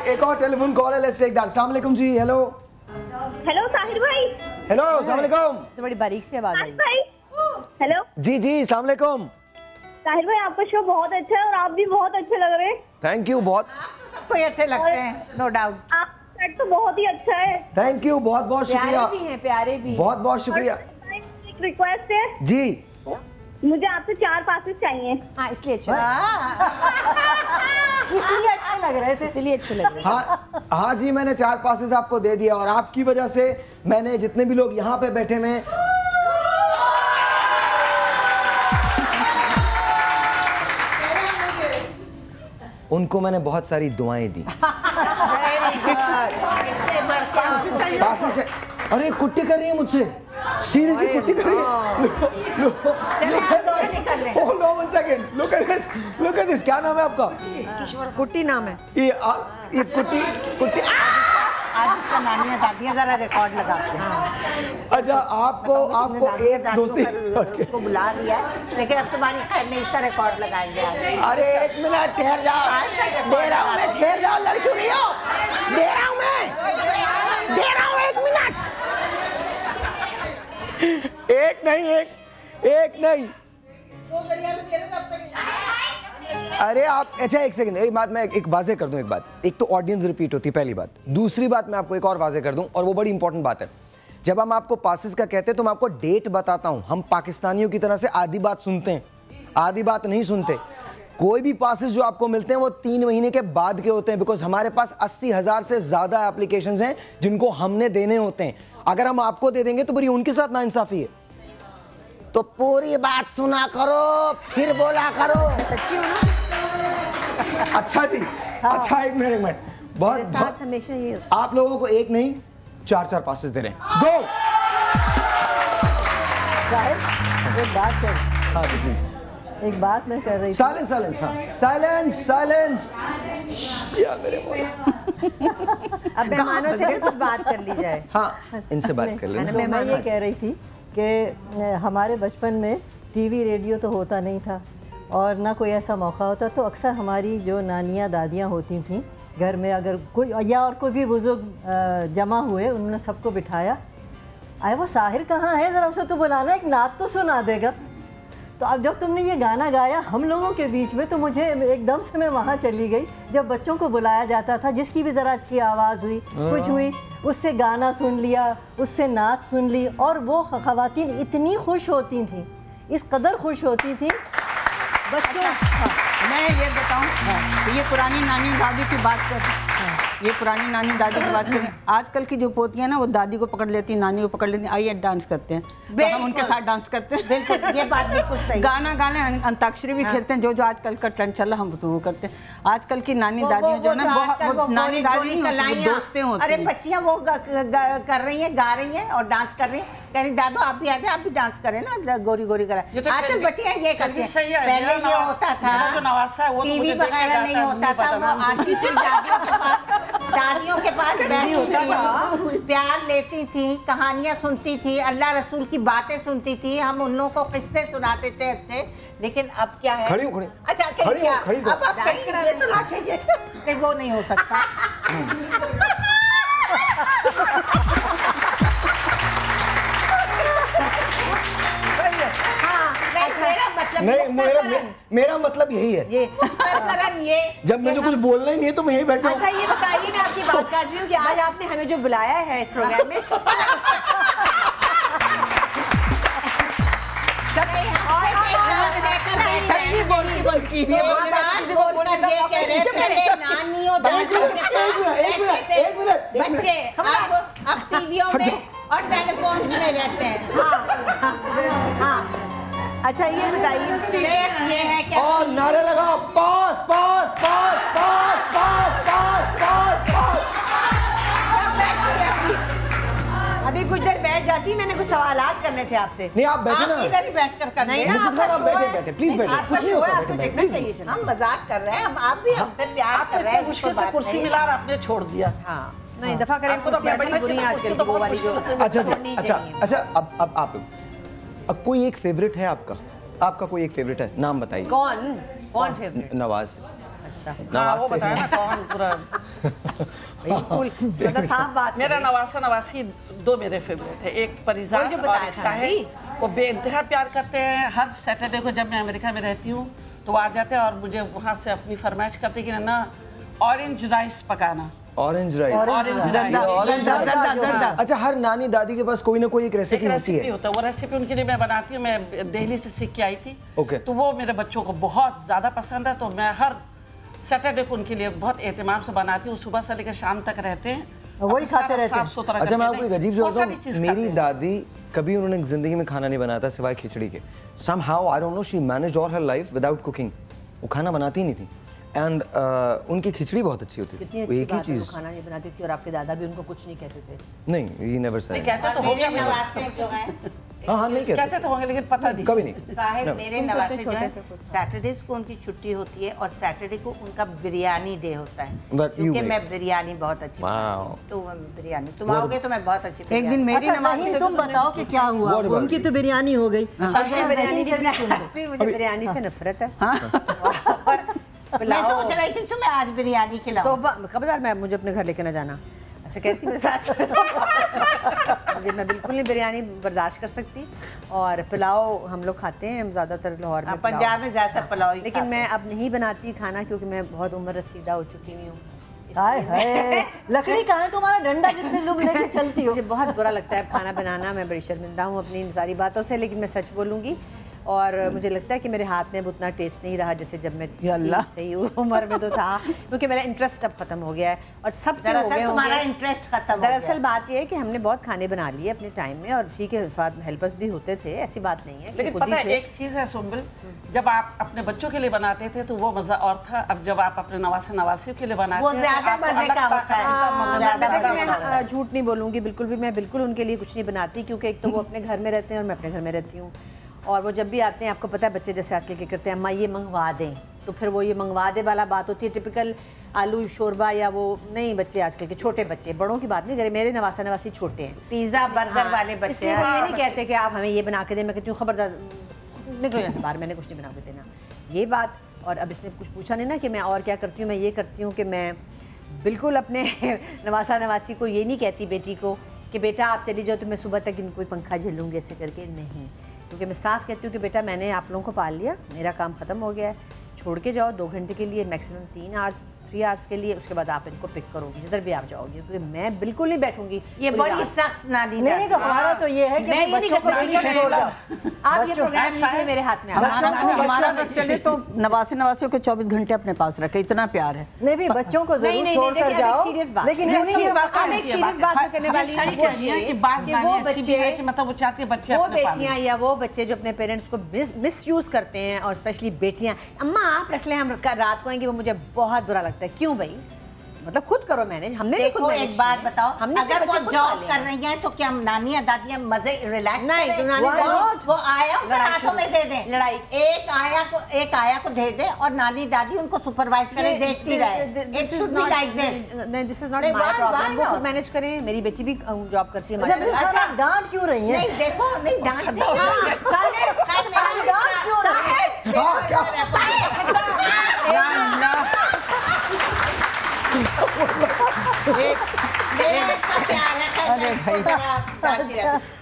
एक और टेलीफोन कॉल है, लेट्स टेक दैट। अस्सलाम वालेकुम जी। हेलो साहिर भाई। हेलो, अस्सलाम वालेकुम। तो बड़ी बारीक से आवाज आई। हेलो जी अस्सलाम वालेकुम। साहिर भाई, आपका शो बहुत अच्छा है और आप भी बहुत अच्छे लग रहे हैं। Thank you. बहुत सबको अच्छे लगते हैं, नो डाउट। आपका सेट तो बहुत ही अच्छा है। थैंक यू, बहुत बहुत शुक्रिया। प्यारे भी हैं, प्यारे भी। बहुत बहुत शुक्रिया। एक रिक्वेस्ट है जी, मुझे आपसे 4 पासेस चाहिए। हाँ, इसलिए अच्छे इसलिए अच्छे लग रहे थे, इसलिए अच्छे लग रहे थे। हाँ जी, मैंने 4 पासेस आपको दे दिया और आपकी वजह से मैंने जितने भी लोग यहाँ पे बैठे में उनको मैंने बहुत सारी दुआएं दी। अरे कुट्टी कर रही है मुझसे, सीरियसली कुट्टी कर रही है। Look at this, क्या नाम है आपका? किशोर कुट्टी नाम है। ये कुट्टी आज इसका नानी दादियाँ जरा रिकॉर्ड लगाते हैं। अच्छा, आपको एक दोस्ती को बुला लिया, लेकिन अब तुम्हारी खैर नहीं, इसका रिकॉर्ड लगाएंगे आज। अरे 1 मिनट ठहर जाओ, दे रहा हूँ मैं, ठहर जाओ, लड़की नहीं हो, दे रहा हूँ मैं, दे रहा हूँ 1 मिनट। एक नहीं। अरे आप अच्छा एक सेकंड, एक बात मैं एक वाजे कर दूं। एक बात, एक तो ऑडियंस रिपीट होती है पहली बात, दूसरी बात मैं आपको एक और वाजे कर दूं और वो बड़ी इंपॉर्टेंट बात है। जब हम आपको पासेस का कहते हैं तो मैं आपको डेट बताता हूं। हम पाकिस्तानियों की तरह से आधी बात सुनते हैं, आधी बात नहीं सुनते। कोई भी पासेस जो आपको मिलते हैं वो 3 महीने के बाद के होते हैं, बिकॉज हमारे पास 80,000 से ज्यादा एप्लीकेशंस हैं जिनको हमने देने होते हैं। अगर हम आपको दे देंगे तो बड़ी उनके साथ नाइंसाफी है। तो पूरी बात सुना करो, फिर बोला करो। सच्ची हो ना? अच्छा जी, अच्छा एक मिनट बहुत साथ हमेशा ये आप लोगों को एक नहीं 4 पासेस दे रहे हैं। गो। एक बात कर, हाँ प्लीज, एक बात मैं कर रही थी। Silence silence silence. या मेरे अब मेहमानों से भी कुछ बात कर ली जाए। हाँ, इनसे बात कर लेना। तो मैं ये कह रही थी कि हमारे बचपन में टीवी रेडियो तो होता नहीं था और ना कोई ऐसा मौका होता, तो अक्सर हमारी जो नानियाँ दादियाँ होती थीं घर में, अगर कोई या और कोई भी बुजुर्ग जमा हुए, उन्होंने सबको बिठाया, आए वो साहिर कहाँ है, ज़रा उसे तो बुलाना, एक नात तो सुना देगा। तो अब जब तुमने ये गाना गाया हम लोगों के बीच में, तो मुझे एकदम से मैं वहाँ चली गई जब बच्चों को बुलाया जाता था, जिसकी भी ज़रा अच्छी आवाज़ हुई, कुछ हुई, उससे गाना सुन लिया, उससे नात सुन ली, और वो ख़वातीन इतनी खुश होती थीं, इस कदर खुश होती थीं बच्चों। मैं ये बताऊं, ये पुरानी नानी दादी की बात कर, ये पुरानी नानी दादी की बात करें। आजकल की जो पोतियां ना, वो दादी को पकड़ लेती, नानी को पकड़ लेती, आइए डांस करते हैं, तो हम उनके साथ डांस करते हैं। बिल्कुल, ये बात बिल्कुल सही। गाना गाने, अंताक्षरी भी खेलते हैं, जो आजकल का ट्रेंड चल रहा, हम तो वो करते हैं। आजकल की नानी दादियाँ जो ना, बहुत नानी दादी दोस्तें होती हैं। अरे बच्चियाँ वो कर रही हैं, गा रही हैं और डांस कर रही हैं, कह रही दादू आप भी आ जाए, आप भी डांस करें ना, गोरी गोरी करा। आजकल बच्चियाँ ये करती हैं। पहले ये होता था, टीवी वगैरह नहीं होता था, वो आती थी दादियों के पास बैठी थी, प्यार लेती थी, कहानियाँ सुनती थी, अल्लाह रसूल की बातें सुनती थी, हम उन लोगों को किस्से सुनाते थे अच्छे। लेकिन अब क्या है, खड़ी अच्छा क्या अब आप कहीं तो ना चाहिए कि वो नहीं हो सकता। मेरा मतलब यही है, ये जब मुझे कुछ बोलना ही नहीं है तो मैं यही बैठा हूं। अच्छा ये बताइए, मैं आपकी बात काट रही हूँ कि आज आपने हमें जो बुलाया है इस प्रोग्राम में, बच्चे अब टीवियों में और टेलीफोन में रहते हैं। हाँ, अच्छा ये बताइए, ये है क्या? और नारे लगाओ, पास पास पास पास पास पास पास पास। अभी कुछ देर बैठ जाती, मैंने कुछ सवालात करने थे आपसे। नहीं आप बैठे ना, इधर ही बैठकर कर नहीं ना, आप बैठे प्लीज बैठे, कुछ नहीं होता, आपको देखना चाहिए। चलो हम मजाक कर रहे हैं, आप भी हमसे प्यार कर रहे हैं। मुश्किल से कुर्सी मिला और आपने छोड़ दिया। हाँ नहीं, दफा करें, कुर्सियां बड़ी बुरी हैं आजकल की, वो वाली जो। अच्छा अब आप अब कोई एक फेवरेट है आपका कोई एक फेवरेट है, नाम बताइए। कौन फेवरेट? नवाज। हाँ वो बताया ना कौन पूरा। बिल्कुल साफ बात। मेरा नवासी 2 मेरे फेवरेट है, एक परिजात और एक शाहिद। वो बेइंतहा प्यार करते हैं। हर सैटरडे को जब मैं अमेरिका में रहती हूँ तो वो आ जाते हैं और मुझे वहाँ से अपनी फरमाइश करते हैं कि ना ऑरेंज राइस पकाना। ऑरेंज राइस, अच्छा हर नानी दादी के पास कोई ना कोई एक रेसिपी होती है। वो रेसिपी उनके लिए मैं बनाती हूँ, मैं दिल्ली से सीख के आई थी। तो वो मेरे बच्चों को बहुत ज़्यादा पसंद है, तो मैं हर सैटरडे को उनके लिए बहुत एहतमाम से बनाती हूँ। सुबह से लेकर शाम तक रहते हैं, वही खाते रहते हैं। अच्छा मैं आपको एक अजीब से बताऊँ, मेरी दादी कभी उन्होंने जिंदगी में खाना नहीं बनाया था सिवाय खिचड़ी के। somehow I don't know, she managed all her life without cooking। वो खाना बनाती ही नहीं थी। एंड उनकी खिचड़ी बहुत अच्छी होती थी। कितनी अच्छी बात है, वो खाना नहीं बनाती थी और आपके दादा भी उनको कुछ नहीं कहते थे। नहीं, he never said। मेरे नवासे जो हैं हाँ नहीं कहते तो होंगे लेकिन पता नहीं, कभी नहीं। साहिब मेरे नवासे जो है, सैटरडेज को उनकी छुट्टी होती है और सैटरडे को उनका बिरयानी डे होता है, क्योंकि मैं बिरयानी बहुत अच्छी तो बिरयानी तुम आओगे तो मैं बहुत अच्छी। एक दिन मेरी नवासे तुम बताओ कि क्या हुआ, उनकी तो बिरयानी हो गई। मुझे बिरयानी से नफरत है। मैं सोच रही थी तुम्हें आज बिरयानी खिलाऊं। तो खबरदार, मैं मुझे अपने घर लेके ना जाना। अच्छा कहती मेरे साथ मुझे, मैं बिल्कुल नहीं बिरयानी बर्दाश्त कर सकती। और पुलाव हम लोग खाते हैं, हम ज़्यादातर लाहौर में, पंजाब में ज़्यादातर पुलाव, लेकिन मैं अब नहीं बनाती खाना क्योंकि मैं बहुत उम्र रसीदा हो चुकी हुई हूँ। हाय हाय, लकड़ी कहाँ है तुम्हारा डंडा जिसमें तुम लेके चलती हो? मुझे बहुत बुरा लगता है खाना बनाना, मैं बड़ी शर्मिंदा हूँ अपनी इन सारी बातों से, लेकिन मैं सच बोलूँगी। और मुझे लगता है कि मेरे हाथ में अब उतना टेस्ट नहीं रहा जैसे जब मैं सही उम्र में तो था, क्योंकि मेरा इंटरेस्ट अब खत्म हो गया है और सब तुम्हारा इंटरेस्ट खत्म। दरअसल बात यह है कि हमने बहुत खाने बना लिए अपने टाइम में, और ठीक है स्वाद हेल्पर्स भी होते थे, ऐसी बात नहीं है। लेकिन पता है एक चीज़ है सुम्बुल, जब आप अपने बच्चों के लिए बनाते थे तो वो मज़ा और था, अब जब आप अपने नवासे नवासियों के लिए बनाते वो ज़्यादा मज़े का होता है। मैं झूठ नहीं बोलूँगी बिल्कुल भी, मैं बिल्कुल उनके लिए कुछ नहीं बनाती, क्योंकि एक तो वो अपने घर में रहते हैं और मैं अपने घर में रहती हूँ। और वो जब भी आते हैं, आपको पता है बच्चे जैसे आजकल क्या करते हैं, अम्मा ये मंगवा दें, तो फिर वो ये मंगवा दे वाला बात होती है, टिपिकल आलू शोरबा या वो नहीं। बच्चे आजकल के छोटे बच्चे, बड़ों की बात नहीं करें, मेरे नवासा नवासी छोटे हैं, पिज़्ज़ा बर्गर वाले बच्चे, इसलिए वो ये नहीं कहते कि आप हमें ये बना के दें। मैं कहती हूँ खबरदार निकलो यहाँ से बाहर, मैंने कुछ नहीं बना के देना, ये बात। और अब इसने कुछ पूछा नहीं ना कि मैं और क्या करती हूँ, मैं ये करती हूँ कि मैं बिल्कुल अपने नवासा नवासी को ये नहीं कहती बेटी को कि बेटा आप चली जाओ तो मैं सुबह तक इनको पंखा झेलूँगी, ऐसे करके नहीं। क्योंकि मैं साफ कहती हूँ कि बेटा मैंने आप लोगों को पाल लिया, मेरा काम ख़त्म हो गया है, छोड़ के जाओ 2 घंटे के लिए, मैक्सिमम 3 आवर्स के लिए, उसके बाद आप इनको पिक करोगे जिधर भी आप जाओगे, क्योंकि मैं बिल्कुल नहीं बैठूंगी। ये बड़ी सख्त नानी नहीं तो हमारा तो ये है कि बच्चों को छोड़ दो, आप ये प्रोग्राम लीजिए मेरे हाथ में। हमारा बस चले तो नवासियों को 24 घंटे अपने पास रखे, इतना प्यार है। नहीं भी बच्चों को जरूर छोड़ कर जाओ, लेकिन सीरियस बात करने वाली वो बच्चे, मतलब वो चाहते बच्चे, वो बेटियां या वो बच्चे जो अपने पेरेंट्स को मिस यूज करते हैं, और स्पेशली बेटियां, अम्मा आप रख लें हम रात को आएंगे, वो मुझे बहुत बुरा लगता है। क्यों भाई, मतलब खुद करो मैनेज, हमने भी खुद मैनेज। एक बात बताओ, हमने अगर वो जॉब कर रही हैं तो क्या नानियां दादियां मजे रिलैक्स नहीं, तो नानी वो आया उनके हाथों में दे दें, लड़ाई एक आया को दे दे और नानी दादी उनको सुपरवाइज करें, देखती रहे। It should be like this. नहीं, this is not my problem, वो खुद मैनेज करें। मेरी बेटी भी जॉब करती है। अच्छा डांट क्यों रही है? नहीं देखो, नहीं डांट डांट क्यों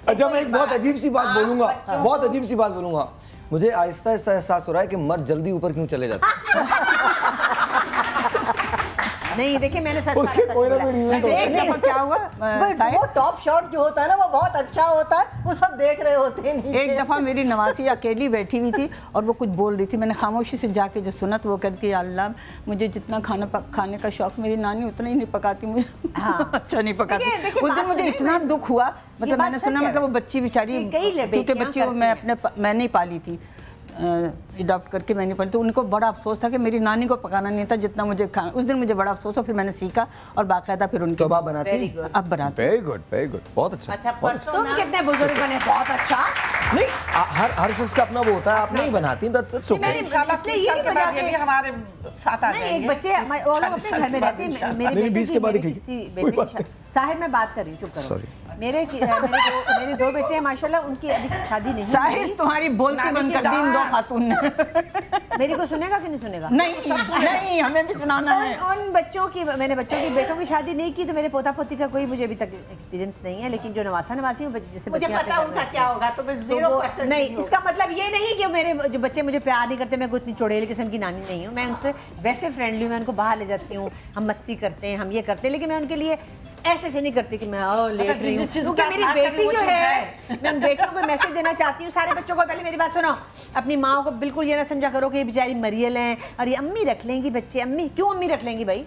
अच्छा मैं एक बहुत अजीब सी बात बोलूंगा, बहुत अजीब सी बात बोलूंगा। मुझे आहिस्ता आहिस्ता एहसास हो रहा है कि मर्द जल्दी ऊपर क्यों चले जाते हैं। नहीं देखिए मैंने सच एक दफा क्या हुआ, वो टॉप शॉट जो होता है ना वो बहुत अच्छा होता है, वो सब देख रहे होते हैं नीचे। एक दफा मेरी नवासी अकेली बैठी हुई थी और वो कुछ बोल रही थी, मैंने खामोशी से जाके जो सुना तो वो कहती है अल्लाह मुझे जितना खाने का शौक मेरी नानी उतना ही नहीं पकाती, मुझे अच्छा नहीं पकाती। उस दिन मुझे इतना दुख हुआ, मतलब मैंने सुना, मतलब वो बच्ची बेचारी, क्योंकि बच्ची मैं नहीं पाली थी, अडॉप्ट करके मैंने पढ़ी, तो उनको बड़ा अफसोस था कि मेरी नानी को पकाना नहीं था जितना मुझे उस दिन मुझे बड़ा अफसोस हो। फिर मैंने सीखा और बाकायदा फिर उनके अब बनाते हैं, अब बनाते। वेरी गुड, बहुत अच्छा। तुम कितने बुजुर्ग बने, बहुत अच्छा। नहीं हर चीज का अपना वो होता है, आप नहीं बनाती हमारे साथ आ जाएंगे। एक बच्चे अपने घर में रहते हैं, मेरी बेटी साहिर, मैं बात कर रही हूँ, चुप करो। मेरे 2 बेटे हैं माशाल्लाह, उनकी अभी शादी नहीं। साहिर तुम्हारी बोलती बंद कर दी इन 2 खातून ने। मेरी को सुनेगा कि नहीं सुनेगा? नहीं हमें भी सुनाना है। उन बच्चों की, मैंने बेटों की शादी नहीं की, तो मेरे पोता पोती का कोई मुझे अभी तक एक्सपीरियंस नहीं है। लेकिन जो नवासी जैसे मुझे पता उनका क्या होगा, तो 0% नहीं। इसका मतलब ये नहीं कि मेरे जो बच्चे मुझे प्यार नहीं करते, मैं कोई इतनी चुड़ैल किस्म की नानी नहीं हूँ। मैं उनसे वैसे फ्रेंडली हूँ, मैं उनको बाहर ले जाती हूँ, हम मस्ती करते हैं, हम ये करते हैं, लेकिन मैं उनके लिए ऐसे नहीं करती कि मैं लेट रही हूँ। क्योंकि मेरी बेटी जो है, मैं उन बेटियों को मैसेज देना चाहती हूँ, सारे बच्चों को। पहले मेरी बात सुनो, अपनी माँ को बिल्कुल ये ना समझा करो कि ये बेचारी मरियल हैं और ये अम्मी रख लेंगी बच्चे। अम्मी क्यों अम्मी रख लेंगी भाई,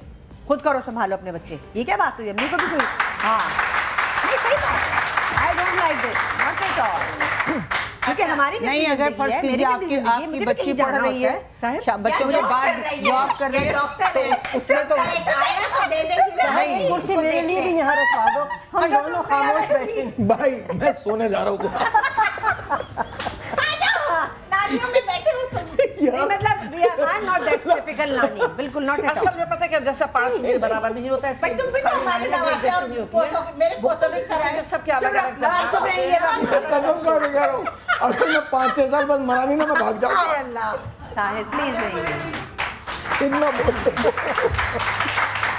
खुद करो, संभालो अपने बच्चे। ये क्या बात हुई, अम्मी को भी कोई, हाँ नहीं सही बात। I don't like this, not at all. क्योंकि हमारी नहीं, अगर फर्स्ट कीजिए आपकी बच्ची पढ़ रही है, बच्चों के बाद जॉब कर रही है, तो उसमें तो कुर्सी मेरे लिए भी यहाँ रखवा दो, हम दोनों खामोश बैठे। भाई मैं सोने जा रहा हूँ। नानियों में बैठे हुए मतलब I am not that typical नानी, बिल्कुल नॉट एट ऑल। असल में पता है क्या, जैसा पास के बराबर नहीं होता है। तुम भी तो हमारे नवासे और मेरे पोतों भी कराए, सब क्या अलग अलग कसम खा के कह रहा हूँ, अगर मैं 5-6 साल बाद मरा नहीं ना, मैं भाग जाऊंगा। अल्लाह साहिर प्लीज नहीं।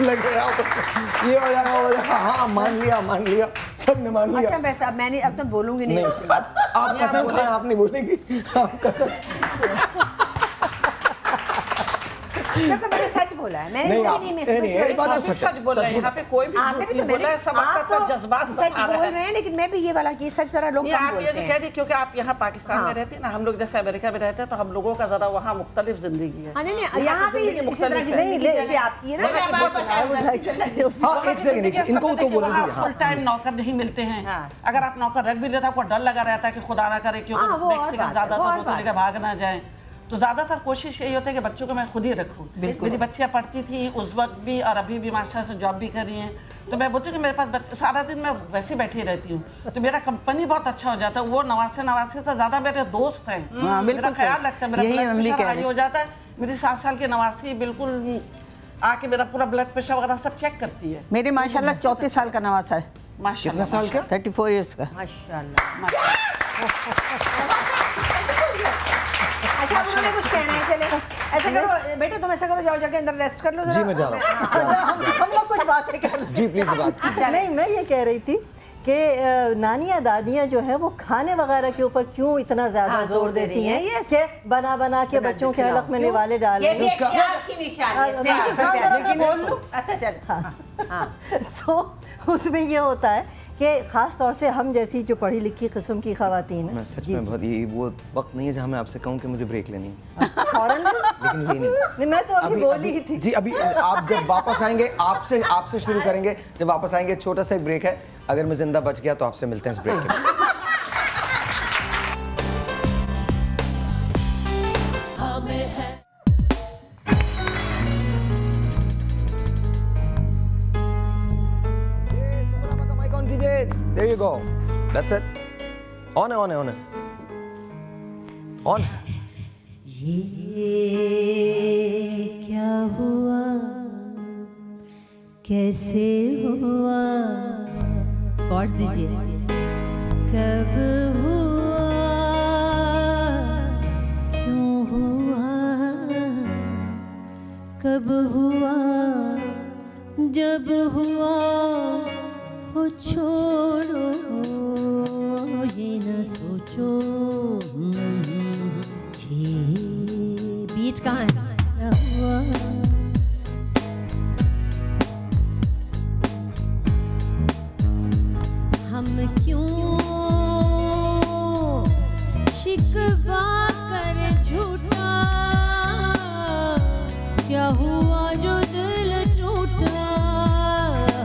लगे ये हो जाएगा, हो जाएगा। हाँ मान लिया, सबने मान लिया। अच्छा वैसे अब मैंने अब तो बोलूंगी नहीं। आप कसम खाएं, आप नहीं बोलेगी, आप कसम। देखो मैंने सच बोला है, मैंने सच बोल रहे हैं। यहाँ पे कोई भी झूठ नहीं बोला है, सब आपका जज्बात सच बोल रहे हैं, लेकिन मैं भी ये वाला कि सच जरा लोग आप ये नहीं कह रही क्योंकि आप यहाँ पाकिस्तान में रहती हैं ना, हम लोग जैसे अमेरिका में रहते हैं तो हम लोगों का जरा वहाँ मुख्तलिफ जिंदगी है। नहीं यहाँ पे इस तरह की जिंदगी जैसे आपकी है ना। एक सेकंड, इनको तो बोला फुल टाइम नौकर नहीं मिलते हैं। अगर आप नौकर रख भी लेते आपको डर लगा रहता है कि खुदा ना करे क्योंकि ज्यादा भाग ना जाए, तो ज़्यादातर कोशिश यही होती है कि बच्चों को मैं खुद ही रखूँ। मेरी बच्चियाँ पढ़ती थी उस वक्त भी और अभी भी माशाल्लाह से जॉब भी कर रही हैं, तो मैं बोलती हूँ कि मेरे पास सारा दिन मैं वैसे बैठी रहती हूँ, तो मेरा कंपनी बहुत अच्छा हो जाता है। वो नवासे से ज़्यादा मेरे दोस्त हैं, मेरा ख्याल रखते हैं, मेरा ब्लड प्रेशर हाई हो जाता है। मेरी 7 साल की नवासी बिल्कुल आके मेरा पूरा ब्लड प्रेशर वगैरह सब चेक करती है। मेरे माशाल्लाह 34 साल का नवासा है। माशाल्लाह। कितना साल का? 34 इयर्स का। माशाल्लाह। अच्छा उन्होंने कुछ कहना है, चले ऐसा करो बेटे, तुम ऐसा करो, जाओ जाके अंदर रेस्ट कर लो जरा। जी मैं जा रहा हूँ। हम लोग कुछ बातें कर लें। जी प्लीज बात। नहीं मैं ये कह रही थी कि नानियाँ दादियाँ जो है वो खाने वगैरह के ऊपर क्यों इतना ज्यादा जोर देती हैं कि बना के बच्चों के हलक में निवाले डाल रहे हैं। अच्छा चल। तो उसमें ये होता है कि ख़ास तौर से हम जैसी जो पढ़ी लिखी किस्म की ख़वातीन हैं। मैं सच में बहुत ये वो वक्त नहीं है जहाँ मैं आपसे कहूँ कि मुझे ब्रेक लेनी है। लेकिन ये नहीं, मैं तो अभी बोली ही थी। जी अभी आप जब वापस आएंगे आपसे शुरू करेंगे। जब वापस आएंगे छोटा सा एक ब्रेक है, अगर मैं जिंदा बच गया तो आपसे मिलते हैं इस ब्रेक के। There you go. That's it. On. ये क्या हुआ, कैसे हुआ, कॉर्ड्स दीजिए। कब हुआ, क्यों हुआ, कब हुआ, जब हुआ हो छोड़ो ये न सोचो। ये बीच कहाँ है? हम क्यों शिकवा कर झूठा, क्या हुआ जो दिल टूटा।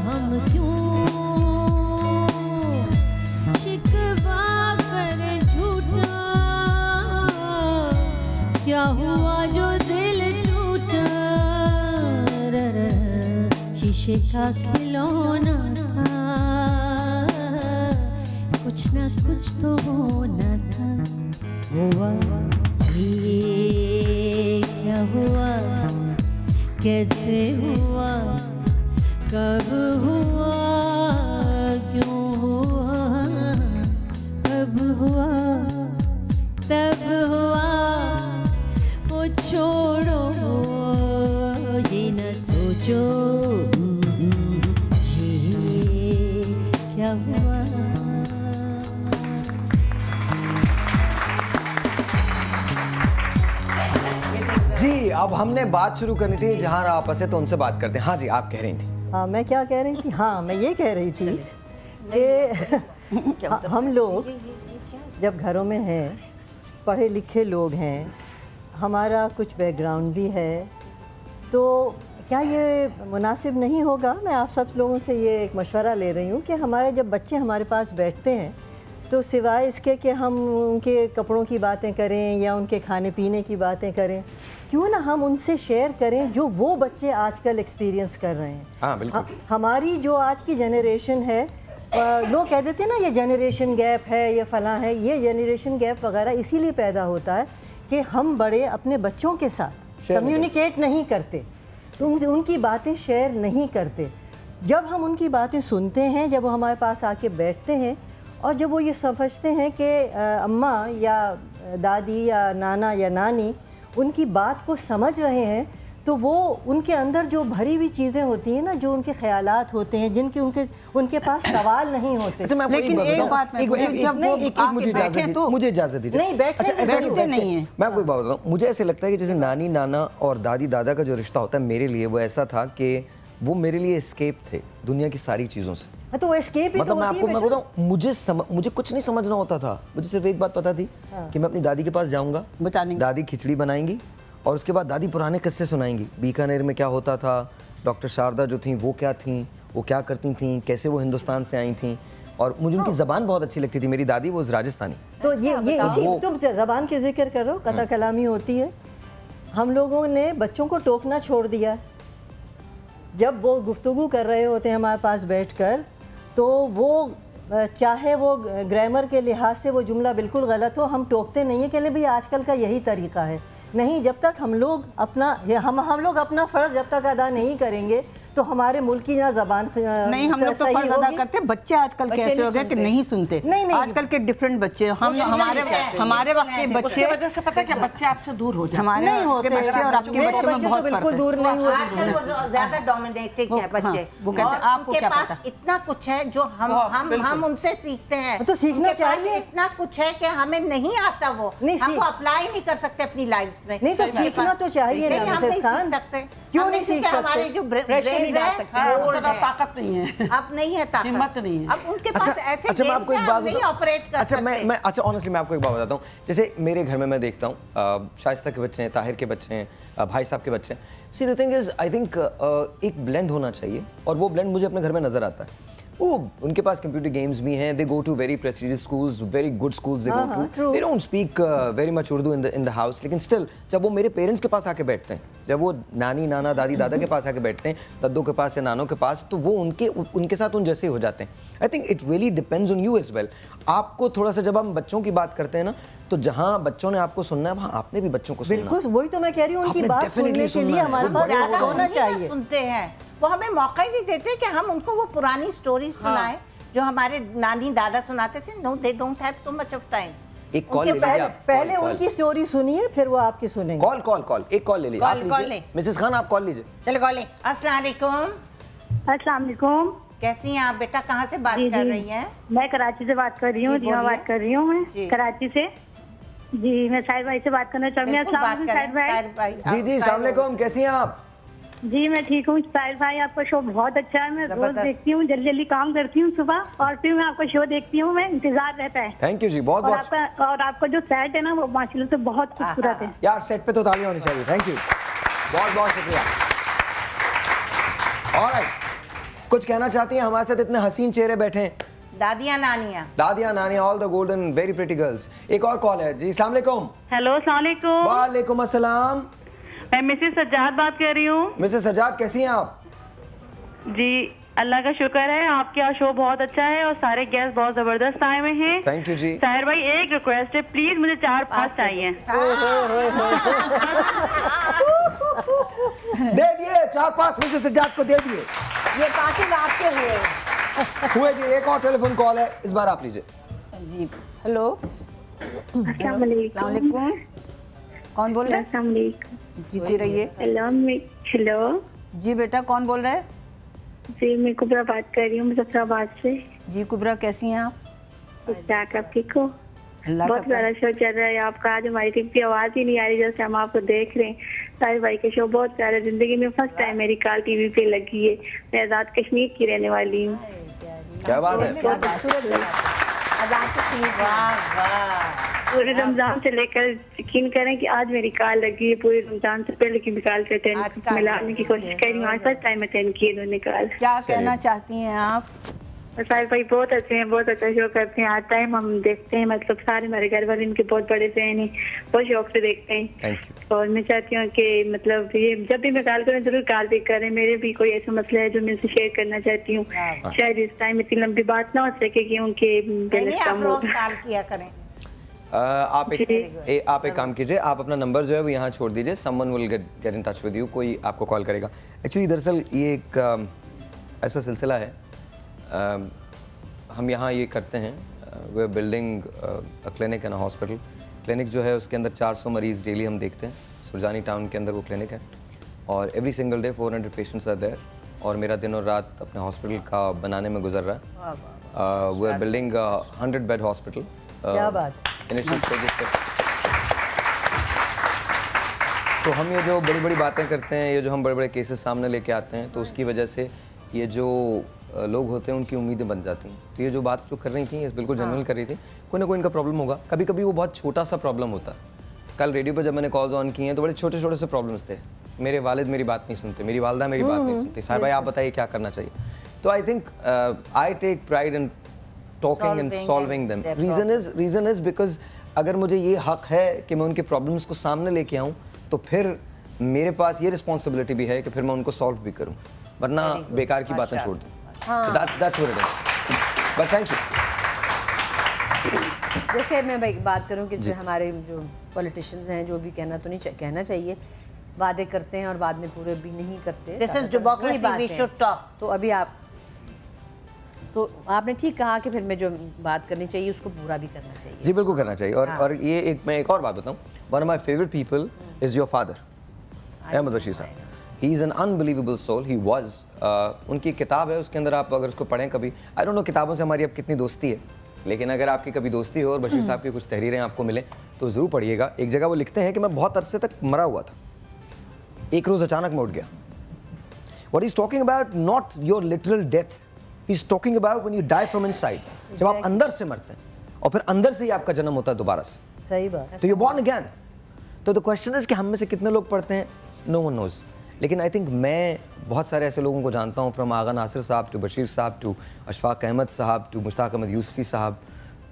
हम क्यों शिकवा कर झूठा, क्या हुआ जो दिल टूटा। शीशे का खिलौना था, कुछ ना कुछ तो होना था। हुआ ये क्या हुआ, कैसे हुआ, कब हुआ, क्यों हुआ, कब हुआ, तब हुआ वो छोड़ो ये न सोचो। ये क्या हुआ। जी अब हमने बात शुरू करनी थी, जहाँ आपस है तो उनसे बात करते हैं। हाँ जी आप कह रही थी। हाँ मैं क्या कह रही थी, हाँ मैं ये कह रही थी कि हम लोग जब घरों में हैं, पढ़े लिखे लोग हैं, हमारा कुछ बैकग्राउंड भी है, तो क्या ये मुनासिब नहीं होगा, मैं आप सब लोगों से ये एक मशवरा ले रही हूँ कि हमारे जब बच्चे हमारे पास बैठते हैं तो सिवाय इसके कि हम उनके कपड़ों की बातें करें या उनके खाने पीने की बातें करें, क्यों ना हम उनसे शेयर करें जो वो बच्चे आजकल एक्सपीरियंस कर रहे हैं। हाँ बिल्कुल। हमारी जो आज की जनरेशन है, लोग कह देते हैं ना ये जनरेशन गैप है, ये फ़लाँ है, ये जनरेशन गैप वगैरह इसीलिए पैदा होता है कि हम बड़े अपने बच्चों के साथ कम्युनिकेट नहीं करते, उनकी बातें शेयर नहीं करते। जब हम उनकी बातें सुनते हैं, जब वो हमारे पास आके बैठते हैं और जब वो ये समझते हैं कि अम्मा या दादी या नाना या नानी उनकी बात को समझ रहे हैं, तो वो उनके अंदर जो भरी हुई चीज़ें होती हैं ना, जो उनके ख्यालात होते हैं, जिनके उनके पास सवाल नहीं होते। लेकिन एक बात मैं मुझे इजाजत दीजिए। नहीं, बैठते नहीं है। मैं आपको एक बात बताऊं, मुझे ऐसे लगता है कि जैसे नानी नाना और दादी दादा का जो रिश्ता होता है मेरे लिए, वो ऐसा था कि वो मेरे लिए एस्केप थे दुनिया की सारी चीज़ों से। तो एस्केप ही मतलब मैं आपको मैं बताऊं, मुझे कुछ नहीं समझना होता था। मुझे सिर्फ एक बात पता थी कि मैं अपनी दादी के पास जाऊंगा, दादी खिचड़ी बनाएंगी और उसके बाद दादी पुराने किस्से सुनाएंगी, बीकानेर में क्या होता था, डॉक्टर शारदा जो थी वो क्या थी, वो क्या करती थी, कैसे वो हिंदुस्तान से आई थी, और मुझे उनकी ज़बान बहुत अच्छी लगती थी। मेरी दादी वो राजस्थानी। तो ये इसी तुम ज़बान के जिक्र करो, कथा कलामी होती है। हम लोगों ने बच्चों को टोकना छोड़ दिया। जब वो गुफ्तगू कर रहे होते हैं हमारे पास बैठकर, तो वो चाहे वो ग्रामर के लिहाज से वो जुमला बिल्कुल गलत हो, हम टोकते नहीं है कि भाई आजकल का यही तरीका है। नहीं, जब तक हम लोग अपना फ़र्ज़ जब तक अदा नहीं करेंगे तो हमारे मुल्क की ना ज़बान नहीं, हम लोग तो फ़र्ज़ अदा करते। बच्चे आजकल कैसे हो गए कि नहीं सुनते। नहीं, आजकल के डिफरेंट बच्चे, हमारे वक्त के बच्चे वजह से पता है क्या, बच्चे आपसे दूर हो जाते हैं। नहीं होते बच्चे और आपके बच्चे में बहुत बिल्कुल दूर नहीं हुए। आजकल वो ज़्यादा डोमिनेटिंग है बच्चे। वो कहते हैं आपको क्या पता, इतना कुछ है जो हम उनसे सीखते हैं। तो सीखना चाहिए। इतना कुछ है कि हमें नहीं आता, वो हम अप्लाई नहीं कर सकते अपनी लाइफ में। नहीं, तो सीखना तो चाहिए ना मिसेस खान। क्यों नहीं सीख सकते? हमारे जो ब्रेन ताकत नहीं है, अब नहीं है ताकत, हिम्मत नहीं है। अब उनके पास ऐसे गेम्स हैं, हम नहीं ऑपरेट कर सकते। ऑनेस्टली मैं आपको एक बात बताता हूँ। जैसे मेरे घर में मैं देखता हूँ, शाइस्ता के बच्चे हैं, ताहिर के बच्चे हैं, भाई साहब के बच्चे हैं। See the thing is, I think एक ब्लेंड होना चाहिए, और वो ब्लेंड मुझे अपने घर में नजर आता है। वो उनके पास कंप्यूटर गेम्स भी हैं, they go to very prestigious schools, very good schools they go to, they don't speak very much Urdu in the house, लेकिन स्टिल जब वो मेरे पेरेंट्स के पास आके बैठते हैं, जब वो नानी नाना दादी दादा के पास आके बैठते हैं, दादों के पास या नानों के पास, तो वो उनके साथ उन जैसे हो जाते हैं। I think it really depends on you as well. आपको थोड़ा सा, जब हम बच्चों की बात करते हैं ना, तो जहाँ बच्चों ने आपको सुनना है वहाँ आपने भी बच्चों को सुनना है। बिल्कुल, वही तो मैं कह रही हूँ, उनकी बात सुनने के लिए हमारे पास होना चाहिए। सुनते हैं वो, हमें मौका ही नहीं देते कि हम उनको वो पुरानी स्टोरी सुनाएं जो हमारे नानी दादा सुनाते थे। No, they don't have so much of time. एक कॉल ले लीजिए आप। पहले उनकी स्टोरी सुनिए, फिर वो आपकी सुनेंगे। कॉल एक कॉल ले लीजिए। आप लीजिए मिसेस खान, आप कॉल लीजिए। चलो कॉल ले। अस्सलाम वालेकुम। कैसी हैं आप बेटा, कहाँ से बात कर रही हैं? मैं कराची से बात कर रही हूँ, जी बात कर रही हूँ मैं कराची से। जी, मैं साहिर भाई से बात करना चाहूँगी। अस्सलाम वालेकुम साहिर भाई। जी अस्सलाम वालेकुम, कैसी हैं आप? जी मैं ठीक हूँ साहिर भाई, आपका शो बहुत अच्छा है। मैं रोज देखती हूँ, जल्दी जल्दी काम करती हूँ सुबह, और फिर मैं आपका शो देखती हूँ, मैं इंतजार रहता है। थैंक यू जी, बहुत बहुत। और आपका जो सेट है ना, वो माशाल्लाह से बहुत खूबसूरत है यार। सेट पे तो तालियां होनी चाहिए। थैंक यू, बहुत बहुत शुक्रिया। ऑलराइट, कुछ कहना चाहती हैं? हमारे साथ इतने हसीन चेहरे बैठे हैं, दादियाँ नानियाँ, all the golden very pretty girls. एक और कॉल है जी। अस्सलाम वालेकुम। हेलो, अस्सलाम वालेकुम। वालेकुम अस्सलाम। मैं मिसेस सज्जाद बात कर रही हूँ। मिसेस सज्जाद, कैसी हैं आप? जी अल्लाह का शुक्र है, आपके यहाँ शो बहुत अच्छा है और सारे गेस्ट बहुत जबरदस्त आए हुए हैं। थैंक यू जी। साहिर भाई, एक रिक्वेस्ट है, प्लीज मुझे 4-5 चाहिए। दे दिए 4-5 मिसेस सज्जाद को दे दिए। ये पासेस आपके हुए जी। एक और टेलीफोन कॉल है, इस बार आप लीजिए जी। हेलो, अस्सलाम वालेकुम। कौन बोल रहे हैं? जीती रहिए। हेलो जी बेटा, कौन बोल रहे हैं? जी मैं कुबरा बात कर रही हूँ मुजफ्फराबाद से। जी कुबरा, कैसी हैं आप? आप ठीक हो? बहुत प्यारा शो चल रहा है आपका। आज हमारी टीम की आवाज ही नहीं आ रही जैसे हम आपको देख रहे हैं। साहिर भाई के शो बहुत प्यारा, जिंदगी में फर्स्ट टाइम मेरी कॉल टीवी पे लगी है। मैं आजाद कश्मीर की रहने वाली हूँ। क्या बात है। पूरे रमजान से लेकर यकीन करें कि आज मेरी कॉल लगी है। पूरे रमजान से पहले की भी कॉल से अटेंड मिलाने की कोशिश कर रही हूँ। आज फर्स्ट टाइम अटेंड किए उन्होंने कॉल। क्या कहना चाहती हैं आप? साहिर भाई बहुत अच्छे हैं, बहुत अच्छा शो करते हैं। हर टाइम हम देखते हैं, मतलब सारे हमारे घर वाले इनके बहुत बड़े फैन हैं, बहुत शौक से देखते हैं। और मैं चाहती हूँ कि मतलब ये जब भी मैं कॉल करें जरूर कॉल भी करें। मेरे भी कोई ऐसा मसला है जो मैं शेयर करना चाहती हूँ। शायद इस टाइम इतनी लंबी बात ना हो सके क्योंकि कॉल किया करें। आप एक काम कीजिए, आप अपना नंबर जो है वो यहाँ छोड़ दीजिए। Someone will get in touch with you, कोई आपको कॉल करेगा। एक्चुअली दरअसल ये एक ऐसा सिलसिला है, हम यहाँ ये करते हैं, we building clinic and hospital. Clinic जो है उसके अंदर 400 मरीज़ डेली हम देखते हैं। सुरजानी टाउन के अंदर वो क्लिनिक है और every single day 400 patients are there और मेरा दिन और रात अपने हॉस्पिटल का बनाने में गुजर रहा है। We are building 100 bed hospital. क्या बात। इनिशियल स्टेजेस पे तो हम ये जो बड़ी बड़ी बातें करते हैं, ये जो हम बड़े बड़े केसेस सामने लेके आते हैं, तो उसकी वजह से ये जो लोग होते हैं उनकी उम्मीदें बन जाती हैं। तो ये जो बात जो कर रही थी, ये बिल्कुल जेन्युइन कर रही थी, कोई ना कोई इनका प्रॉब्लम होगा। कभी कभी वो बहुत छोटा सा प्रॉब्लम होता है। कल रेडियो पर जब मैंने कॉल्स ऑन किए हैं तो बड़े छोटे छोटे से प्रॉब्लम्स थे। मेरे वालिद मेरी बात नहीं सुनते, मेरी वालदा मेरी बात नहीं सुनती, साहिब भाई आप बताइए क्या करना चाहिए। तो I think I take pride in talking and solving them. Reason is because अगर मुझे ये हक है कि मैं उनके प्रॉब्लम्स को सामने लेके आऊँ, तो फिर मेरे पास ये रिस्पॉन्सिबिलिटी भी है कि फिर मैं उनको सॉल्व भी करूँ, वरना बेकार की बातें छोड़ दूँ। That's what it is. But thank you. जैसे मैं बात करूं कि जो हमारे जो पॉलिटिशियंस हैं, जो भी कहना तो नहीं कहना चाहिए, वादे करते हैं और बाद में पूरे भी नहीं करते। This is democracy, we should talk. तो अभी तो आपने ठीक कहा कि फिर मैं जो बात करनी चाहिए उसको पूरा भी करना चाहिए। जी बिल्कुल करना चाहिए। और ये मैं एक और बात बताऊं, one of my favorite people is your father, Ahmad Bashir साहब। He is an unbelievable soul. He was. उनकी किताब है, उसके अंदर आप अगर उसको पढ़ें कभी, I don't know किताबों से हमारी अब कितनी दोस्ती है, लेकिन अगर आपकी कभी दोस्ती हो और बशीर साहब की कुछ तहरीरें आपको मिले तो ज़रूर पढ़िएगा। एक जगह वो लिखते हैं कि मैं बहुत अरसे तक मरा हुआ था, एक रोज़ अचानक मैं उठ गया। What he's talking about not your literal death. He's talking about when you die from inside. जब आप अंदर से मरते हैं और फिर अंदर से ही आपका जन्म होता है दोबारा से। सही बात। तो you're born again. तो the question is कि हम में से कितने लोग पढ़ते हैं? No one knows. लेकिन आई थिंक मैं बहुत सारे ऐसे लोगों को जानता हूँ, फ्रॉम आगा नासिर साहब टू बशीर साहब टू अशफाक अहमद साहब टू मुश्ताक अहमद यूसुफी साहब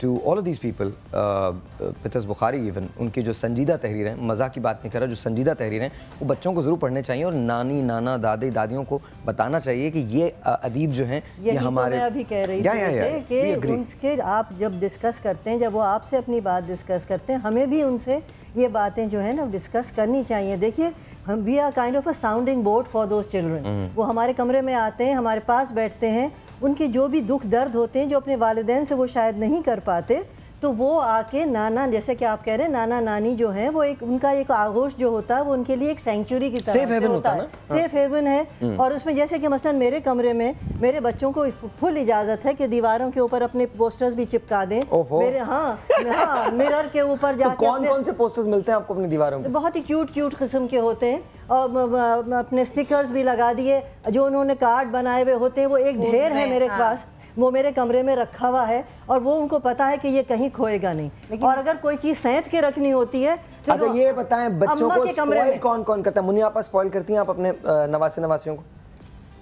to all of these people, Patras Bukhari even, उनकी जो संजीदा तहरीर हैं, मज़ाक की बात नहीं कर रहा, जो संजीदा तहरीर हैं वो बच्चों को ज़रूर पढ़ने चाहिए और नानी नाना दादी दादियों को बताना चाहिए कि ये अदीब जो हैं ये हमारे। मैं अभी कह रही थी कि उनके आप जब डिस्कस करते हैं, जब वो आपसे अपनी बात डिस्कस करते हैं, हमें भी उनसे ये बातें जो है ना डिस्कस करनी चाहिए। देखिए हम we are kind of a sounding board for those children. वो हमारे कमरे में आते हैं, हमारे पास बैठते हैं, उनके जो भी दुख दर्द होते हैं जो अपने वालिदैन से वो शायद नहीं कर पाते, तो वो आके नाना, जैसे कि आप कह रहे हैं, नाना नानी जो हैं वो एक उनका एक आगोश जो होता है वो उनके लिए एक सेंचुरी की तरह से होता है, सेफ हेवन है। और उसमें जैसे कि मसलन मेरे कमरे में मेरे बच्चों को फुल इजाज़त है कि दीवारों के ऊपर अपने पोस्टर्स भी चिपका दें मेरे। हाँ मिरर के ऊपर जाके कौन से पोस्टर्स मिलते हैं आपको अपनी दीवारों पे? बहुत ही क्यूट किस्म के होते हैं, और अपने स्टिकर्स भी लगा दिए, जो उन्होंने कार्ड बनाए हुए होते हैं वो एक ढेर है मेरे पास, वो मेरे कमरे में रखा हुआ है और वो उनको पता है कि ये कहीं खोएगा नहीं। और अगर कोई चीज़ सैंत के रखनी होती है तो अच्छा ये बताएं बच्चों को स्पॉइल कौन कौन करता है? मुन्नी आप स्पॉइल करती हैं आप अपने नवासियों को?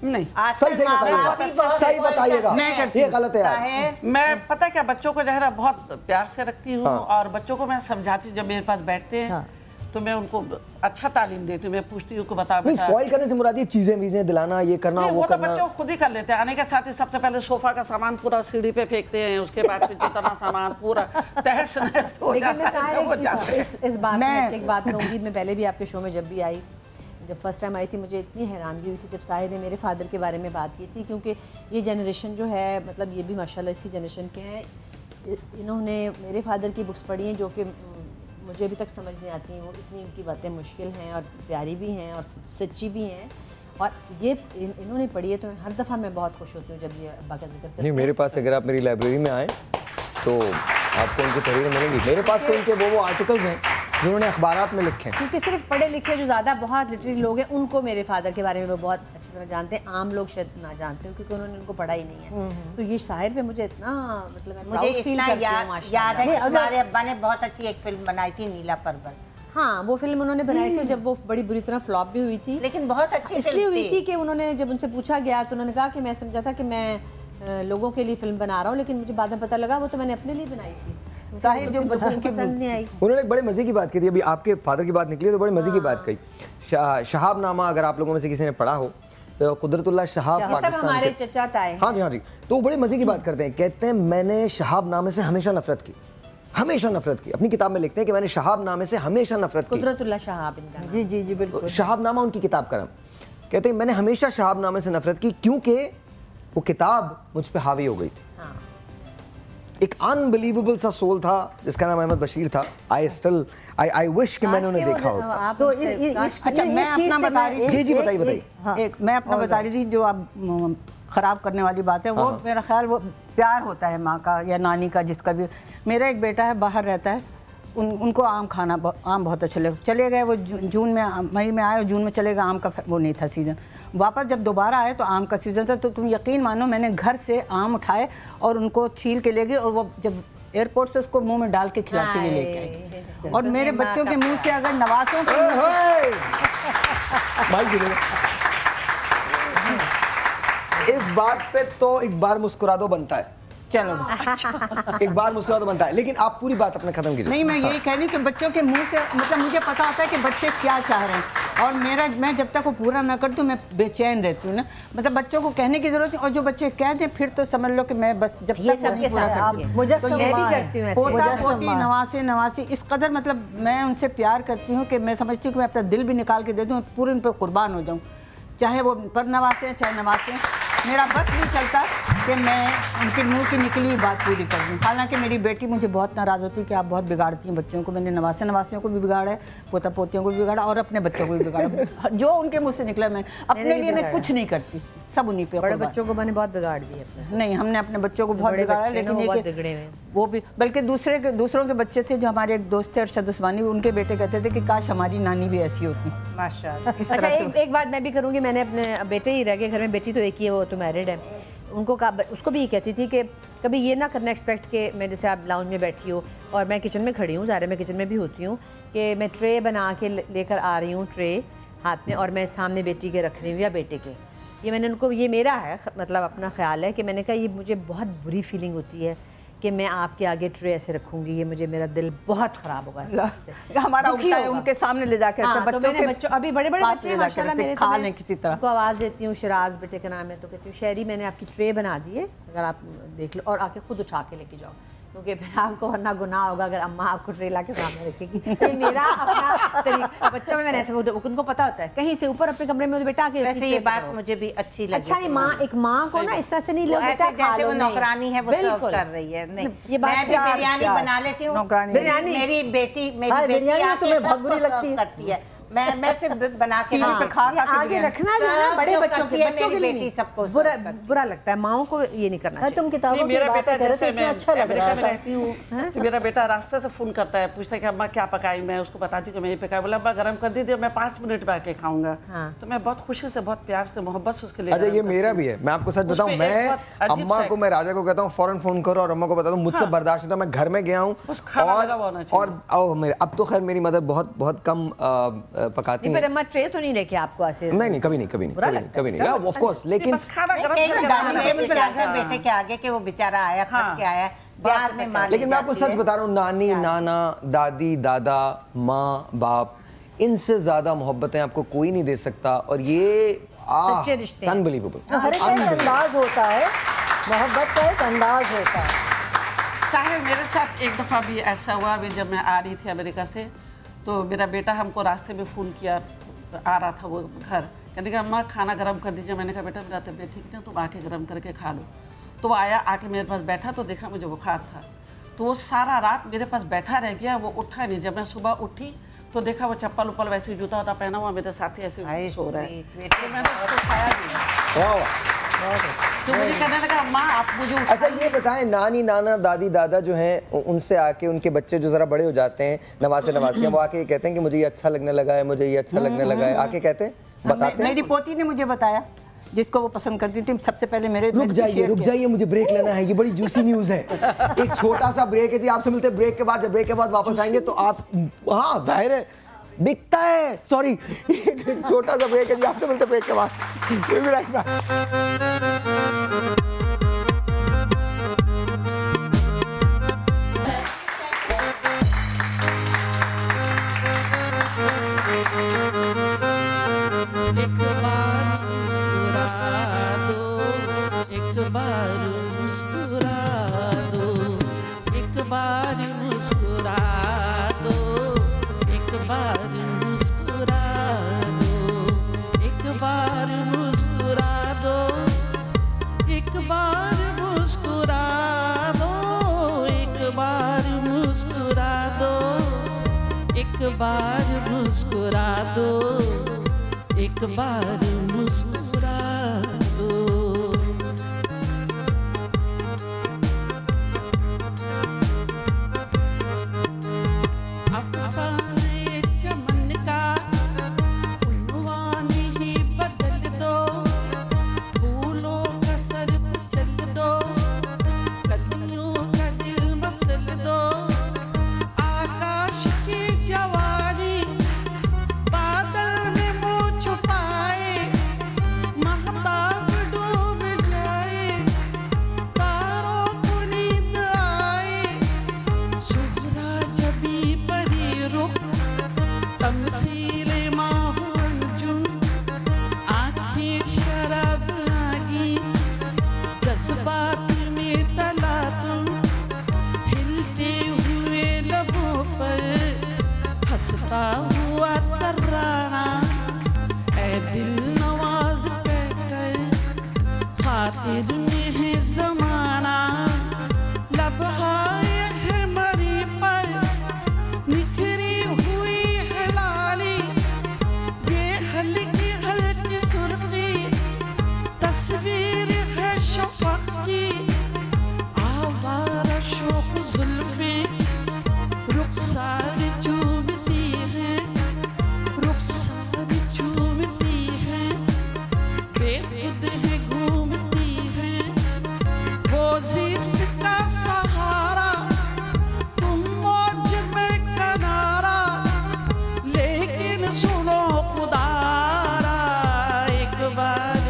नहीं, सही बताइएगा, ये गलत है यार। मैं पता क्या बच्चों को जो है ना बहुत प्यार से रखती हूँ और बच्चों को मैं समझाती हूँ। जब मेरे पास बैठते हैं तो मैं उनको अच्छा तालीम देती हूँ, मैं पूछती हूँ को बता। स्पॉइल करने से मुराद ये चीजें दिलाना, ये करना वो तो बच्चों खुद ही कर लेते हैं। आने के साथ ही सबसे पहले सोफा का सामान पूरा सीढ़ी पे फेंकते हैं, उसके बाद फिर जितना सामान पूरा तहस नहस हो जाता है। इस बात में एक बात कहूँगी, मैं पहले भी आपके शो में जब भी आई, जब फर्स्ट टाइम आई थी, मुझे इतनी हैरानगी हुई थी जब साहिर ने मेरे फादर के बारे में बात की थी, क्योंकि ये जनरेशन जो है मतलब ये भी माशाल्लाह इसी जनरेशन के हैं। इन्होंने मेरे फादर की बुक्स पढ़ी हैं जो कि मुझे अभी तक समझ नहीं आती हैं। वो इतनी उनकी बातें मुश्किल हैं और प्यारी भी हैं और सच्ची भी हैं, और ये इन्होंने पढ़ी है तो हर दफ़ा मैं बहुत खुश होती हूँ जब ये अब्बा का जिक्र करते हैं। नहीं, मेरे पास अगर आप मेरी लाइब्रेरी में आएँ तो आपको उनकी तहरीरें मिलेंगी। मेरे पास तो उनके वो आर्टिकल्स हैं जिन्होंने अखबारात में लिखे हैं, क्योंकि सिर्फ पढ़े लिखे जो ज़्यादा बहुत लिटरेरी लोग हैं उनको मेरे फादर के बारे में वो बहुत अच्छी तरह जानते हैं, आम लोग शायद ना जानते हो क्योंकि उन्होंने उनको पढ़ा ही नहीं है। तो ये शायर पे मुझे इतना मतलब मुझे इतना याद है कि हमारे अब्बा ने बहुत अच्छी एक फिल्म बनाई थी नीला पर्वत। हाँ, वो फिल्म उन्होंने बनाई थी जब वो बड़ी बुरी तरह फ्लॉप भी हुई थी, लेकिन बहुत अच्छी इसलिए हुई थी कि उन्होंने जब उनसे पूछा गया तो उन्होंने कहा कि मैं समझा था कि मैं लोगों के लिए फिल्म बना रहा हूँ, लेकिन मुझे बाद में पता लगा वो तो मैंने अपने लिए बनाई थी। साहिब जो बच्चों की पसंद नहीं आई। उन्होंने एक बड़े मजे की बात की थी, अभी आपके फादर की बात निकली तो बड़े मजे की बात कही। शहाब नामा अगर आप लोगों में से किसी ने पढ़ा हो तो कुदरतुल्लाह शहाब हमारे चचा ताए। हाँ जी, तो वो बड़े मजे की बात करते हैं, कहते हैं मैंने शहाब नामे से हमेशा नफरत की, हमेशा नफरत की। अपनी किताब में लिखते हैं कि मैंने शहाब नामे से हमेशा नफरत की। कुदरतुल्लाह शहाब इनका। जी जी जी बिल्कुल। शहाब नामा उनकी किताब का नाम। कहते हैं मैंने हमेशा शहाब नामे से नफरत की क्योंकि वो किताब मुझ पे हावी हो गई थी। एक अनबिलीवेबल सा सोल था जिसका नाम अहमद बशीर था। आई विश कि मैंने उन्हें देखा हो। तो अच्छा, मैं अपना बता रही थी। जी बताइए। मैं अपना बता रही थी, जो आप ख़राब करने वाली बात है वो मेरा ख्याल वो प्यार होता है माँ का या नानी का, जिसका भी। मेरा एक बेटा है, बाहर रहता है, उनको आम बहुत अच्छा चले गए। वो जून में, मई में आए और जून में चले गए। आम का वो नहीं था सीज़न। वापस जब दोबारा आए तो आम का सीज़न था। तो तुम यकीन मानो, मैंने घर से आम उठाए और उनको छील के ले गई, और वो जब एयरपोर्ट से उसको मुंह में डाल के खिलाते हुए लेके आई। और मेरे बच्चों के मुंह से अगर नवासों के इस बात पे तो एक बार मुस्कुरा दो बनता है। चलो एक बार मुस्कुरा तो बनता है, लेकिन आप पूरी बात अपने खत्म कीजिए। नहीं, मैं यही कह रही कि बच्चों के मुंह से, मतलब मुझे पता होता है कि बच्चे क्या चाह रहे हैं, और मैं जब तक वो पूरा ना कर दूं मैं बेचैन रहती हूँ ना। मतलब बच्चों को कहने की जरूरत नहीं, और जो बच्चे कह दें फिर तो समझ लो कि मैं बस जब तक नहीं पूरा करती हूँ। पोता पोती नवासी इस कदर, मतलब मैं उनसे प्यार करती हूँ कि मैं समझती हूँ कि मैं अपना दिल भी निकाल के दे दूँ, पूरे उन पर कुर्बान हो जाऊँ, चाहे वो पर नवासे चाहे नवासे। मेरा बस नहीं चलता कि मैं उनके मुंह की निकली हुई बात पूरी कर दूँ। हालांकि मेरी बेटी मुझे बहुत नाराज़ होती है कि आप बहुत बिगाड़ती हैं बच्चों को। मैंने नवासियों को भी बिगाड़ा है, पोता पोतियों को भी बिगाड़ा, और अपने बच्चों को भी बिगाड़ा। जो उनके मुँह से निकला, मैं अपने लिए मैं कुछ नहीं करती, सब उन्हीं पे। बड़े बच्चों को मैंने बहुत बिगाड़ दिया। नहीं, हमने अपने बच्चों को बहुत बिगाड़ा, लेकिन वो भी, बल्कि दूसरों के बच्चे थे। जो हमारे एक दोस्त थे अरशद उस्मानी, उनके बेटे कहते थे कि काश हमारी नानी भी ऐसी होती। माशाल्लाह। अच्छा, एक बात मैं भी करूँगी। मैंने अपने बेटे ही रह गए घर में, बेटी तो एक ही है, वो तो मैरिड है। उसको भी ये कहती थी कि कभी ये ना करना एक्सपेक्ट कि मैं, जैसे आप लाउंज में बैठी हो और मैं किचन में खड़ी हूँ, ज़ाहिर मैं किचन में भी होती हूँ, कि मैं ट्रे बना के लेकर आ रही हूँ, ट्रे हाथ में, और मैं सामने बेटी के रख रही हूँ या बेटे के। ये मैंने उनको, ये मेरा है, मतलब अपना ख्याल है कि मैंने कहा ये मुझे बहुत बुरी फीलिंग होती है कि मैं आपके आगे ट्रे ऐसे रखूंगी, ये मुझे, मेरा दिल बहुत ख़राब होगा। हमारा उल्टा है, उनके सामने ले जाकर बच्चों अभी बड़े बच्चे माशाल्लाह मेरे, खा लें किसी तरह। को आवाज़ देती हूँ, शराज बेटे का नाम है, तो कहती हूँ शहरी मैंने आपकी ट्रे बना दी है, अगर आप देख लो, और आके खुद उठा के लेके जाओ, क्योंकि फिर आपको वरना गुनाह होगा अगर अम्मा आपको ट्रे ला के सामने रखेगी। ये मेरा अपना तरीका। बच्चों में मैंने ऐसे, उनको पता होता है, कहीं से ऊपर अपने कमरे में बेटा आके। वैसे ये बात मुझे भी अच्छी लगी। अच्छा नहीं, माँ, एक माँ को ना इस तरह से नहीं लो बेटा, जैसे वो नौकरानी है, वो सर्व कर रही है। नहीं, ये बात, मैं भी बिरयानी बना लेती हूँ। बिरयानी मेरी बेटी तुम्हें बहुत बुरी लगती है। मैं सिर्फ बना के आगे रखना जो है ना, बड़े बच्चों के लिए नहीं, सबको बुरा लगता है, माओं को ये नहीं करना चाहिए। तुम किताबों की बात कर रहे थे, इतना अच्छा लग रहा है। रहती हूँ तो मेरा बेटा रास्ते से फोन करता है, पूछता है कि अम्मा क्या पकाई, मैं उसको बताती हूँ कि मैं ये पकाई, बोला अम्मा गरम कर दीजिए, मैं 5 मिनट में आके खाऊंगा। तो मैं बहुत खुशी से, बहुत प्यार से, मोहब्बत से उसके लिए। अच्छा, ये मेरा भी है। मैं आपको सच बताऊं, मैं अम्मा को, मैं राजा को कहता हूँ फौरन फोन करो, और अम्मा को बता दूं मुझसे बर्दाश्त नहीं था, मैं घर में गया हूँ, और अब तो खैर मेरी मदर बहुत कम पकाती है। ट्रे तो नहीं लेके आपको ऐसे? नहीं, कभी नहीं, ऑफ कोर्स। लेकिन बेटे के आगे कि वो बेचारा आया, थक के आया, प्यार में मान। लेकिन मैं आपको सच बता रहा हूँ, नानी, नाना, दादी, दादा, माँ, बाप, इनसे ज्यादा मोहब्बतें आपको कोई नहीं दे सकता। और ये सच्चे रिश्ते, अनबिलीवेबल। हर एक अंदाज होता है, मोहब्बत का एक अंदाज होता है। साहिर, मेरे साथ एक दफ़ा भी ऐसा हुआ, अभी जब मैं आ रही थी अमेरिका से, तो मेरा बेटा हमको रास्ते में फ़ोन किया, आ रहा था वो घर, कहने का अम्मा खाना गर्म कर दीजिए। मैंने कहा बेटा मेरा तबीयत ठीक नहीं, तुम आके गर्म करके खा लो। तो वो आया, आके मेरे पास बैठा, तो देखा मुझे बुखार था, तो वो सारा रात मेरे पास बैठा रह गया, वो उठा नहीं। जब मैं सुबह उठी तो देखा वो चप्पल उप्पल वैसे ही जूता होता पहना हुआ मेरे साथ ही ऐसे सो रहा है। तो मैंने उसको खाया नहीं। तो मुझे कहने लगा अम्मा आप मुझे। अच्छा, ये बताएं, नानी, नाना, दादी, दादा जो हैं, उनसे आके उनके बच्चे जो जरा बड़े हो जाते हैं, नवासियां, वो आके कहते हैं कि मुझे ये अच्छा लगने लगा है, मुझे ये अच्छा लगने लगा है, आके कहते हैं, बताते हैं। मेरी पोती ने मुझे बताया, जिसको वो पसंद करती थी, सबसे पहले मेरे। रुक जाइए, मुझे ब्रेक लेना है, ये बड़ी जूसी न्यूज है। एक छोटा सा ब्रेक है जी, आपसे मिलते हैं ब्रेक के बाद। जब ब्रेक के बाद वापस आएंगे तो आप, हाँ जाहिर है बिकता है, सॉरी, एक छोटा सा ब्रेक है जी, आपसे मिलते हैं ब्रेक के बाद। बार मुस्कुरा दो, एक बार मुस्कुरा दो। अफसाने चमन का उन्वान ही बदल दो, फूलों का सर कुचल दो, कलियों का दिल मसल दो। आकाश की जवानी बादल में मुँह छुपाए, महताब डूब जाए, तारों को नींद आए। सुजरा जबी परी रुख, तमसीले माहो अंजुम, आँखें शराब आगी, जज्बात में तला तुम। हिलते हुए लबों पर हंसता हुआ तराना, ऐ दिल नवाज कहकर खातिर में है जमाना। लबहाए है मरी पर निखरी हुई है लाली, ये हल्की हल्की सुर्खी तस्वीर है शफक की। आवारा शौक जुल्फे रुखसार चूमती हैं, रुखसार चूमती हैं, बेखुद है घूमती हैं। वो जिस्त का सहारा, तुम मौज में किनारा, लेकिन सुनो खुदारा, एक बार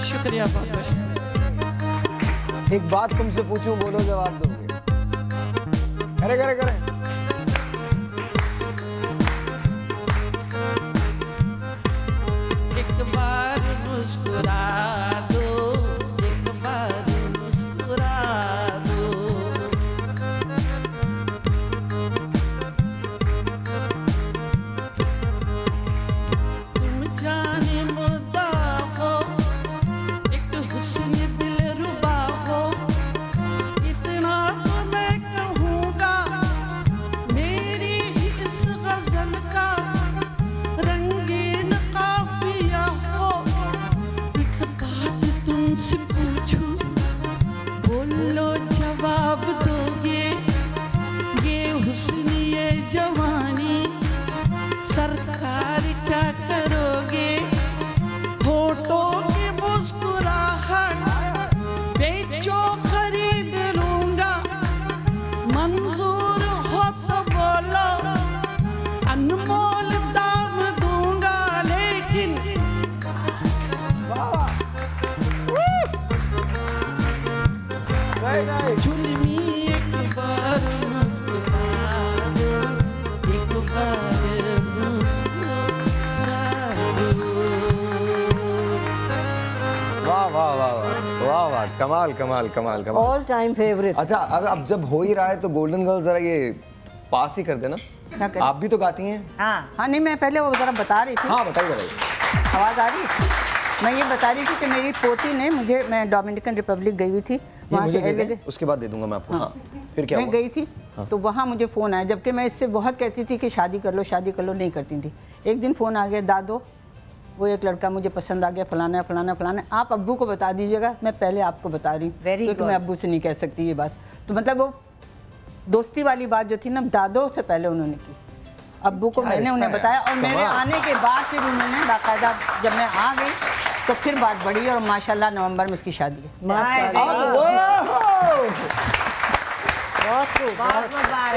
शुक्रिया बहुत बहुत। एक बात तुमसे पूछूं, बोलो जवाब दोगे? करे करे करे। एक बार मुस्कुरा दो, एक बार मुस्कुरा दो। तुम जाने मुद्दा हो, एक हुस्न दिलरुबा हो, इतना तो मैं कहूँगा, मेरी ही इस गजल का रंगीन काफिया हो। एक बात तुमसे पूछूं, बोलो जवाब दोगे? ये हुस्न ये जवानी, सरकार क्या करोगे? होठों की मुस्कुराहट बेचो खरीद लूंगा, मंजूर हो तो बोलो, अनमोल दाम दूंगा। लेकिन जुल्मी एक बार मुस्कुरा दो, एक बार मुस्कुरा दो। वाह वाह वाह वाह वाह वाह, कमाल कमाल कमाल कमाल। All time favourite. अच्छा, अब जब हो ही रहा है तो गोल्डन गर्ल जरा ये पास ही कर देना। क्या करें? आप भी तो गाती हैं। हाँ नहीं, मैं पहले वो जरा बता रही थी। हाँ बताइए बताइए। आवाज़ आ रही है? मैं ये बता रही थी कि मेरी पोती ने मुझे, मैं डोमिनिकन रिपब्लिक गई हुई थी, वहाँ से एल उसके बाद दे दूंगा मैं आपको। हाँ। फिर क्या मैं हुआ? गई थी तो वहाँ मुझे फ़ोन आया, जबकि मैं इससे बहुत कहती थी कि शादी कर लो शादी कर लो, नहीं करती थी। एक दिन फ़ोन आ गया, दादो वो एक लड़का मुझे पसंद आ गया, फलाना फलाना फलाना, आप अब्बू को बता दीजिएगा, मैं पहले आपको बता रही हूँ क्योंकि मैं अब्बू से नहीं कह सकती ये बात। तो मतलब वो दोस्ती वाली बात जो थी ना, दादो से पहले उन्होंने की, अब्बू को मैंने उन्हें बताया, और मेरे आने के बाद फिर उन्होंने बाकायदा, जब मैं आ गई तो फिर बात बढ़ी और माशाल्लाह नवंबर में उसकी शादी है।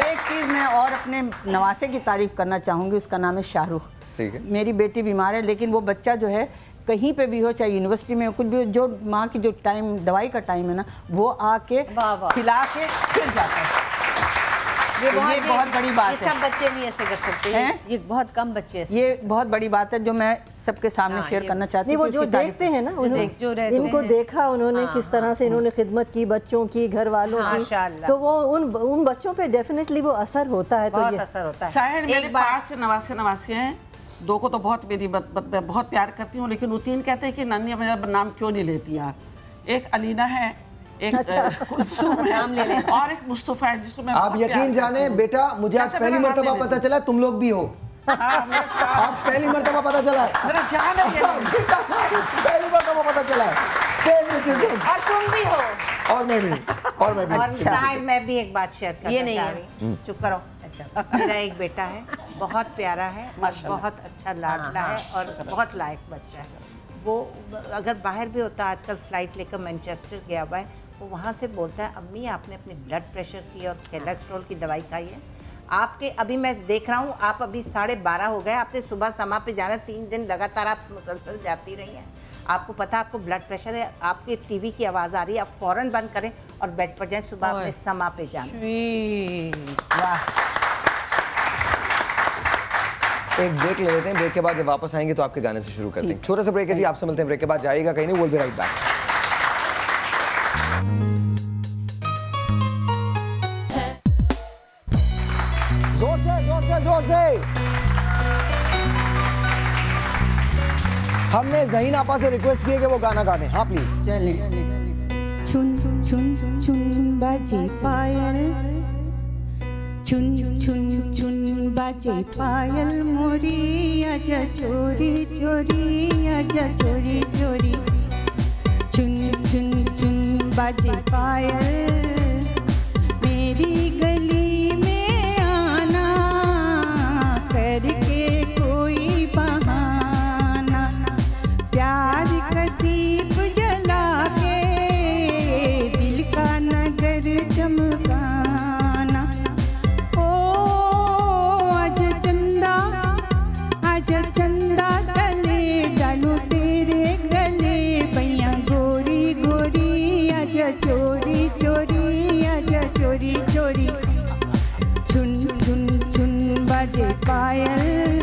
एक चीज़ मैं और अपने नवासे की तारीफ करना चाहूँगी, उसका नाम है शाहरुख। ठीक है। मेरी बेटी बीमार है, लेकिन वो बच्चा जो है कहीं पे भी हो, चाहे यूनिवर्सिटी में हो, कुछ भी हो, जो माँ की जो टाइम दवाई का टाइम है ना, वो आके खिला के फिर जाता है। ये बहुत बड़ी बात है। ये सब बच्चे नहीं ऐसे कर सकते हैं, ये बहुत कम बच्चे ऐसे। ये बहुत बड़ी बात है जो मैं सबके सामने शेयर करना चाहती हूँ। वो जो देखते हैं ना, इनको देखा उन्होंने किस तरह से इन्होंने खिदमत की बच्चों की, घर वालों की, तो वो उन बच्चों पे डेफिनेटली वो असर होता है। तो ये असर होता है। शायद मेरे 5 नवासे हैं दो को तो बहुत मेरी मैं बहुत प्यार करती हूँ, लेकिन वो तीन कहते हैं कि नानी मेरा नाम क्यों नहीं लेती आप। एक अलीना है, एक कुलसुम है, नाम ले लें, और एक मुस्तफा है जिसको मैं आप यकीन जाने बेटा, मुझे आज पहली मर्तबा पता चला तुम लोग भी हो। आप पहली मर्तबा पता चला, मेरा जान है, पहली मर्तबा पता चला और तुम भी हो, और मैं भी, और मैं भी। और साहिब, मैं भी एक बात शेयर करना चाह रही, चुप करो। अच्छा, मेरा एक बेटा है, बहुत प्यारा है, बहुत अच्छा लाडला है और बहुत लायक बच्चा है। वो अगर बाहर भी होता, आजकल फ्लाइट लेकर मैनचेस्टर गया हुआ है, वो वहाँ से बोलता है अम्मी आपने अपने ब्लड प्रेशर की और कोलेस्ट्रॉल की दवाई खाई है? आपके अभी मैं देख रहा हूँ, आप अभी 12:30 हो गए, आपने सुबह समा पे जाना, 3 दिन लगातार आप मुसलसल जाती रही हैं। आपको पता आपको ब्लड प्रेशर है, आपके टीवी की आवाज़ आ रही है, आप फ़ौरन बंद करें और बेड पर जाएं, सुबह अपने समा पे जाना। एक ब्रेक ले लेते हैं, ब्रेक के बाद जब वापस आएंगे तो आपके गाने से शुरू करते हैं। छोटा सा ब्रेक है जी, आपसे मिलते हैं ब्रेक के बाद, जाइएगा कहीं नहीं, विल बी राइट बैक। जोर से, जोर से, जोर से। हमने ज़हीन आपा से रिक्वेस्ट की है कि वो गाना गा दें। हाँ प्लीज। चुन चुन चुन बाजे पायल, चुन चुन चुन बाजे पायल मोरी, आजा चोरी चोरी, आजा चोरी चोरी। चुन चुन चुन बाजे पायल, मेरी गली में आना करके कोई बहाना, प्यार का दीप जला के दिल का नगर चमकाना। आजा चंदा गले डालू तेरे गले, भैया गोरी गोरी, आजा चोरी चोरी, आजा चोरी चोरी। चुन चुन चुन बाजे पायल,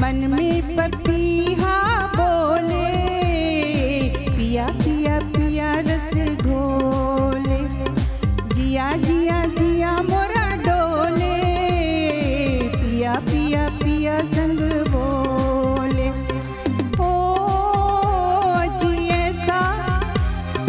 मन में पपीहा बोले, पिया पिया पिया रस घोले, जिया जिया जिया मोरा डोले, पिया पिया पिया संग बोले। ओ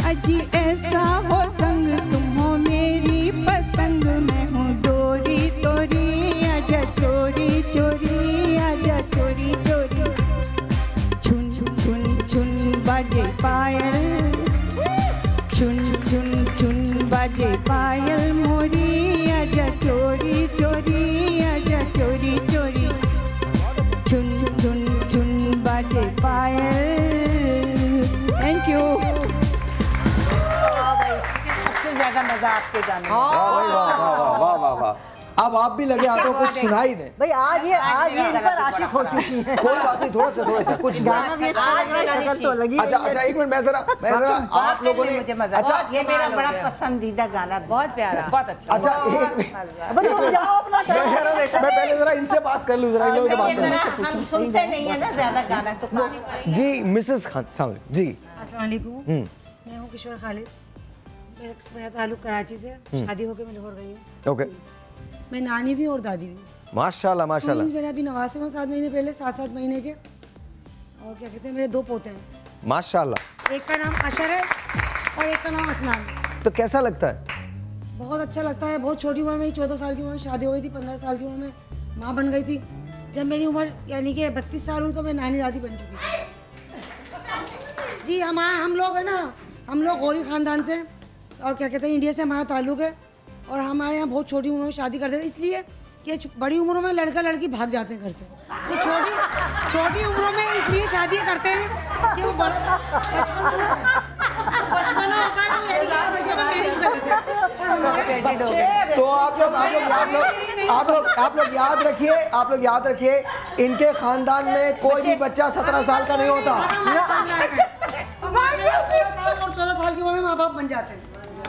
अजी ऐसा हो संग, तुम हो मेरी पतंग, मैं हूँ डोरी तोरी, आजा चोरी चोरी, आजा चोरी चोरी। छुन छुन छुन बाजे पायल, छुन छुन छुन बाजे पायल मोरी, आजा चोरी चोरी, आजा चोरी चोरी। छुन छुन छुन बाजे पायल। Thank you. सबसे ज्यादा मजा आपके गाने में। वाह वाह वाह वाह। अब आप भी लगे हाथों कुछ सुनाई दें भाई। आज ये इन पर आशिक हो चुकी है। कोई बात नहीं, थोड़ा सा कुछ गाना भी अच्छा लग रहा है, शक्ल तो लगी। अच्छा एक मिनट, मैं जरा आप लोगों ने, मुझे मजा, अच्छा ये मेरा बड़ा पसंदीदा गाना, बहुत प्यारा, बहुत अच्छा। अच्छा अब तुम जाओ अपना काम करो बेटा। मैं पहले जरा इनसे बात कर लूं, जरा इनसे बात कर हम सुनते नहीं है ना ज्यादा गाना, तो जी मिसेस खान साहब जी। अस्सलाम वालेकुम, मैं हूँ किशोर खालिद, मेरा ताल्लुक कराची से, शादी होकर मैं लाहौर गई हूँ। ओके। मैं नानी भी और दादी भी। माशाल्लाह माशाल्लाह। मेरा अभी 89 हूँ, 7 महीने पहले, 7 महीने के, और क्या कहते हैं मेरे 2 पोते हैं माशाल्लाह। एक का नाम अशर है और एक का नाम असनान है। तो कैसा लगता है? बहुत अच्छा लगता है। बहुत छोटी उम्र में, 14 साल की उम्र में शादी हो गई थी, 15 साल की उम्र में माँ बन गई थी। जब मेरी उम्र यानी कि 32 साल हुई तो मैं नानी दादी बन चुकी थी जी। हम लोग है ना, हम लोग गौरी ख़ानदान से, और क्या कहते हैं इंडिया से हमारा ताल्लुक़ है, और हमारे यहाँ बहुत छोटी उम्र में शादी करते थे, इसलिए कि बड़ी उम्रों में लड़का लड़की भाग जाते हैं घर से, तो छोटी उम्रों में इसलिए शादी करते हैं कि वो बड़ा बचपना होता है, तो यानी कि बच्चे में मैनेज कर लेते हैं। तो आप लोग याद रखिए, इनके खानदान में कोई भी बच्चा 17 साल का नहीं होता। 14 साल की उम्र में माँ बाप बन जाते हैं।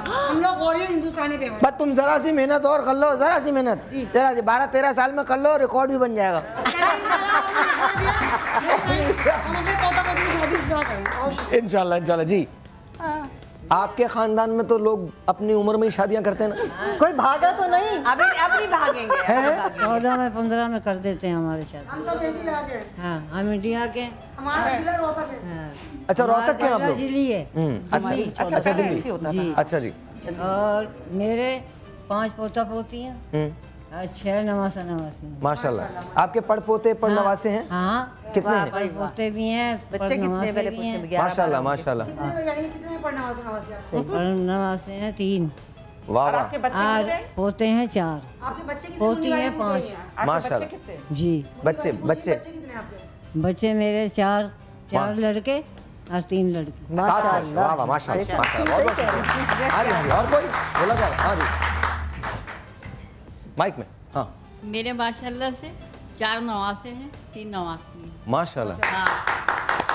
हम लोग और हिंदुस्तानी पे बस तुम जरा सी मेहनत और कर लो, जरा सी मेहनत, जरा सी 12-13 साल में कर लो, रिकॉर्ड भी बन जाएगा। इंशाल्लाह इंशाल्लाह जी। आपके खानदान में तो लोग अपनी उम्र में ही शादियां करते हैं ना। कोई भागा तो नहीं? अभी नहीं भागेंगे। 14 में 15 में कर देते हैं हमारे साथ। हम सब इंडिया के। हाँ, हम इंडिया के। हमारा जिला रोहतक है। अच्छा, रोहतक के आप लोग? जिली है। अच्छा, दिल्ली। जी। अच्छा जी। और मेरे 5 पोता पोती हैं और 6 नवासा नवासी हैं। माशाल्लाह। आपके पड़ पोते पड़ नवासे हैं? हाँ, कितने हैं? पड़ पोते भी हैं, बच्चे कितने पहले पूछे? माशाल्लाह माशाल्लाह। कितने पढ़ने वाले पड़ नवासे हैं 3। वाह वाह। और पोते हैं 4। आपके बच्चे कितने? पोती हैं 5। माशाल्लाह जी। बच्चे बच्चे कितने आपके? बच्चे मेरे 4 लड़के और 3 लड़की। माशाल्लाह। वाह वाह माशाल्लाह माशाल्लाह। और कोई बोला जाए? हाँ जी, माइक में। हाँ, मेरे माशाल्लाह से 4 नवासे हैं, 3 नवासी हैं। माशाल्लाह। हाँ,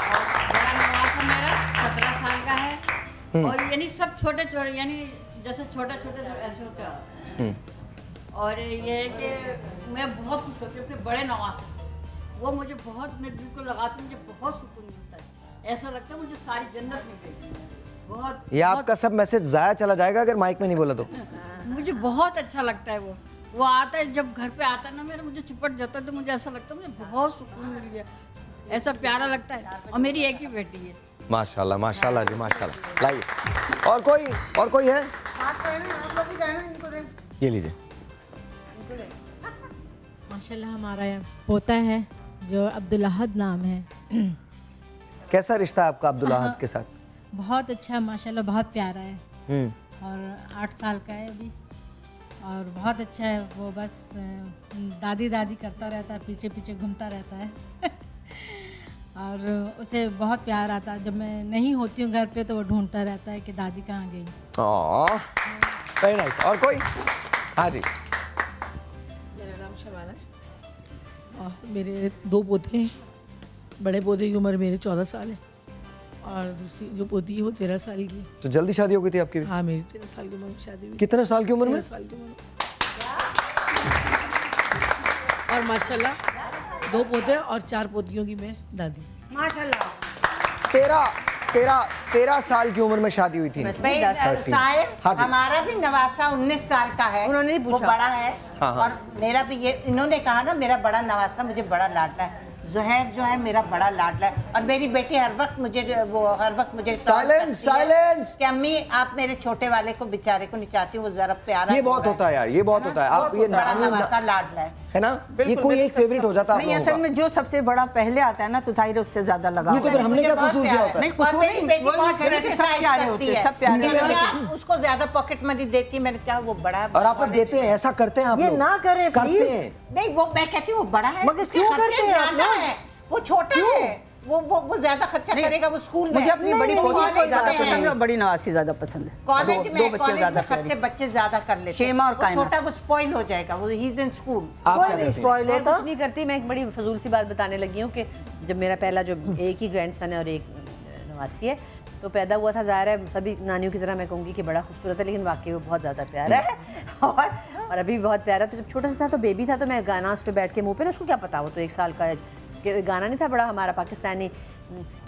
और बड़ा नवासा मेरा 17 साल का है और यानी सब छोटे छोटे, यानी जैसे छोटे छोटे ऐसे होते हैं। और ये है कि मैं बहुत खुश होती हूँ अपने बड़े नवासे से। वो मुझे बहुत, मैं दिल को लगाती हूँ, मुझे बहुत सुकून मिलता है। ऐसा लगता है मुझे सारी जन्नत मिल गई। बहुत। ये आपका सब मैसेज जाया चला जाएगा अगर माइक में नहीं बोला तो। मुझे बहुत अच्छा लगता है वो आता है, जब घर पे आता है ना मेरा, मुझे चिपट जाता है तो मुझे ऐसा लगता है मुझे बहुत सुकून मिल गया, ऐसा प्यारा लगता है। और मेरी एक ही बेटी है। माशाल्लाह माशाल्लाह जी माशाल्लाह। लाइए और कोई है? ये लीजिए। माशाल्लाह हमारा पोता है जो अब्दुल अहद नाम है। कैसा रिश्ता है आपका अब्दुल अहद के साथ? बहुत अच्छा माशाल्लाह, बहुत प्यारा है और 8 साल का है अभी और बहुत अच्छा है। वो बस दादी दादी करता रहता है, पीछे पीछे घूमता रहता है और उसे बहुत प्यार आता है। जब मैं नहीं होती हूँ घर पे तो वो ढूंढता रहता है कि दादी कहाँ गई। Very nice. और कोई? हाँ जी। मेरा नाम शबाना है और मेरे 2 पोते हैं। बड़े पोते की उम्र मेरे 14 साल है और दूसरी जो पोती है वो 13 साल की है। तो जल्दी शादी हो गई थी आपकी भी? हाँ, मेरी 13 साल की उम्र में शादी हुई। कितने साल की उम्र में? 13 साल की उम्र। और माशाल्लाह 2 पोते और 4 पोतियों की मैं दादी। माशाल्लाह। 13 साल की उम्र में शादी हुई थी। हाँ, हमारा भी नवासा 19 साल का है। उन्होंने नहीं पूछा। वो बड़ा है। हाँ। और मेरा भी, ये इन्होंने कहा ना, मेरा बड़ा नवासा मुझे बड़ा लाडला है। ज़ुहैर जो है मेरा बड़ा लाडला है और मेरी बेटी हर वक्त मुझे साइलेंस कि अम्मी आप मेरे छोटे वाले को बेचारे को नहीं चाहती, वो जरा प्यारा। ये बहुत होता है यार, ये बहुत होता है। आप ये नवासा लाडला है ना, ये कोई एक फेवरेट हो जाता है। नहीं, असल में जो सबसे बड़ा पहले आता है ना तो जाहिर उससे ज्यादा लगा। नहीं तो फिर हमने क्या कसूर किया होता है? नहीं कसूर नहीं, सब प्यारे होते हैं, सब प्यारे। उसको ज्यादा पॉकेट मनी देती है, मैंने कहा वो बड़ा। और आप देते हैं, ऐसा करते हैं आप? ये ना करें प्लीज। नहीं, वो मैं कहती हूँ वो बड़ा है, मगर क्यों करते हैं आप? वो छोटा है, वो ज्यादा खर्चा करेगा, वो स्कूल में। मुझे अपनी बड़ी पोती ज्यादा पसंद है और बड़ी नवासी ज्यादा पसंद है। कॉलेज में खर्चे बच्चे ज्यादा कर लेते हैं। शेमा और कायनात। छोटा वो स्पॉइल हो जाएगा, वो ही इज इन स्कूल। कोई नहीं स्पॉइल होता। मैं कुछ नहीं करती। मैं एक बड़ी फजूल सी बात बताने लगी हूँ कि जब मेरा पहला जो एक ही ग्रैंडसन है और एक नवासी है तो पैदा हुआ था, ज़ाहिर है सभी नानियों की तरह मैं कहूँगी कि बड़ा खूबसूरत है, लेकिन वाकई वो बहुत ज़्यादा प्यारा है और अभी भी बहुत प्यारा। तो जब छोटा सा था तो बेबी था तो मैं गाना उस पर बैठ के मुँह पे ना, उसको क्या पता, वो तो 1 साल का है, कि गाना नहीं था बड़ा हमारा पाकिस्तानी,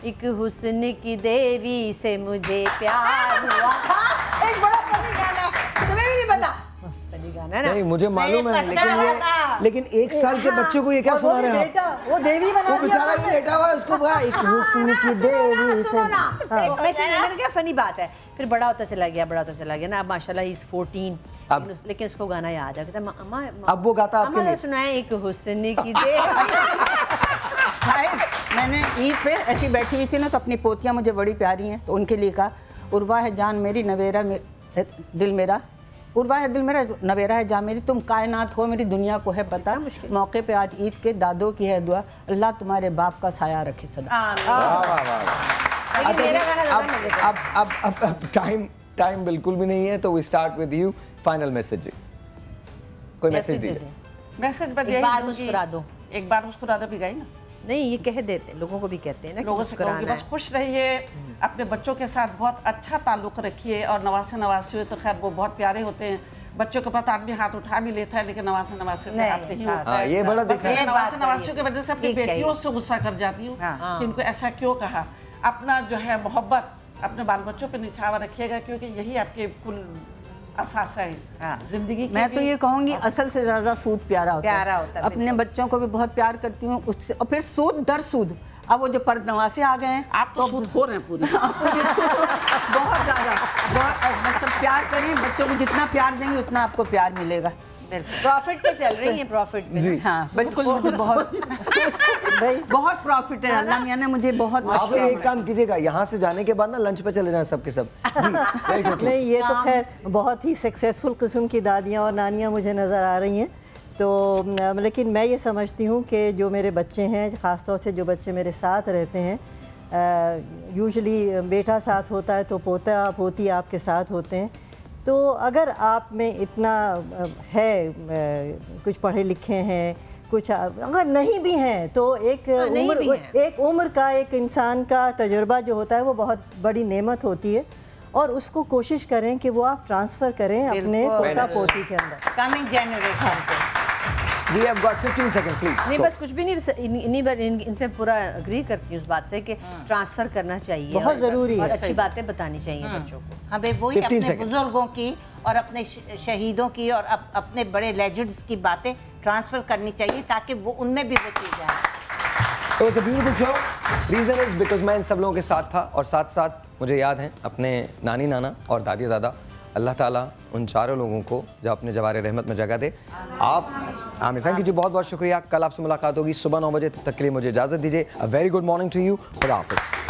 एक हुस्न की देवी से मुझे प्यार हुआ। एक बड़ा फनी गाना, तुम्हें भी नहीं पता? फनी गाना ना? नहीं, मुझे मालूम है, लेकिन 1 साल के बच्चे को ये क्या सुना रहे हैं आप? वो देवी बना दिया, बेचारा भी लेटा हुआ है, उसको बोला एक हुस्न की देवी से। मैंने क्या फनी बात है। फिर बड़ा होता चला गया ना, अब माशाल्लाह इज 14, लेकिन उसको गाना याद है, कहता अब वो गाता आपके लिए सुनाए एक हुस्न की देवी। मैंने ईद पे ऐसी बैठी हुई थी ना तो अपनी पोतियाँ मुझे बड़ी प्यारी हैं तो उनके लिए कहा, उर्वा है जान मेरी नवेरा दिल मेरा, उर्वा है दिल मेरा नवेरा है जान मेरी, तुम कायनात हो मेरी दुनिया को है पता, मौके पे आज ईद के दादों की है दुआ, अल्लाह तुम्हारे बाप का साया रखे सदा। अब टाइम बिल्कुल भी नहीं है तो we start with you. Final message, कोई मैसेज दीजिए। मैसेज बस एक बार मुस्कुरा दो, एक बार मुस्कुरा दो भी गई ना। नहीं, ये कह देते हैं, लोगों को भी कहते हैं ना, लोगों से कहूँगी बस खुश रहिए, अपने बच्चों के साथ बहुत अच्छा ताल्लुक़ रखिए। और नवासी तो खैर वो बहुत प्यारे होते हैं, बच्चों के पास आदमी हाथ उठा भी लेता है, लेकिन नवासी पे हाथ नहीं होता है। ये बड़ा दिक्कत है। नवासियों की वजह से अपनी बेटियों से गुस्सा कर जाती हूँ कि इनको ऐसा क्यों कहा। अपना जो है मोहब्बत अपने बाल बच्चों पे निछावर रखिएगा, क्योंकि यही आपके कुल असासा है जिंदगी की। मैं तो ये कहूँगी असल से ज़्यादा सूद प्यारा होता है। अपने बच्चों को भी बहुत प्यार करती हूँ उससे, और फिर सूद दर सूद। अब वो जो परनवासे आ गए हैं, आप तो सूद हो रहे हैं पूरी। बहुत ज़्यादा, मतलब प्यार करिए, बच्चों को जितना प्यार देंगे उतना आपको प्यार मिलेगा। प्रॉफिट पे चल रही है, प्रॉफिट पे। जी हाँ बिल्कुल, बहुत प्रॉफिट है। अल्लाह मियां ने मुझे बहुत। आप एक काम कीजिएगा, यहाँ से जाने के बाद ना लंच पे चले जाएं सबके सब। नहीं, ये तो खैर बहुत ही सक्सेसफुल किस्म की दादियाँ और नानियाँ मुझे नज़र आ रही हैं। तो लेकिन मैं ये समझती हूँ कि जो मेरे बच्चे हैं, ख़ासतौर से जो बच्चे मेरे साथ रहते हैं, यूजुअली बेटा साथ होता है तो पोता पोती आपके साथ होते हैं। तो अगर आप में इतना है, कुछ पढ़े लिखे हैं, कुछ अगर नहीं भी हैं, तो एक उम्र का, एक इंसान का तजुर्बा जो होता है वो बहुत बड़ी नेमत होती है, और उसको कोशिश करें कि वो आप ट्रांसफ़र करें अपने पोता पोती के अंदर, कमिंग जनरेशन पे। We have got 15 seconds, please. नहीं, बस कुछ भी नहीं, इनसे पूरा अग्री करती हूँ उस बात से कि ट्रांसफर करना चाहिए, बहुत ज़रूरी है, और अच्छी बातें बतानी चाहिए बच्चों को। हमें वही अपने बुजुर्गों की और अपने शहीदों की और अपने बड़े लेजेंड्स की बातें ट्रांसफर करनी चाहिए, ताकि वो उनमें भी वो चीज़ आए। तो it's a beautiful show. Reason is because मैं इन सब लोगों के साथ था, और साथ साथ मुझे याद है अपने नानी नाना और दादी दादा। अल्लाह ताला उन चारों लोगों को जो अपने जवारे रहमत में जगह दे। आप आमिर, थैंक यू जी, बहुत बहुत शुक्रिया। कल आपसे मुलाकात होगी सुबह 9 बजे, तब तक के लिए मुझे इजाज़त दीजिए। A very good morning to you. खुदा हाफ़िज़।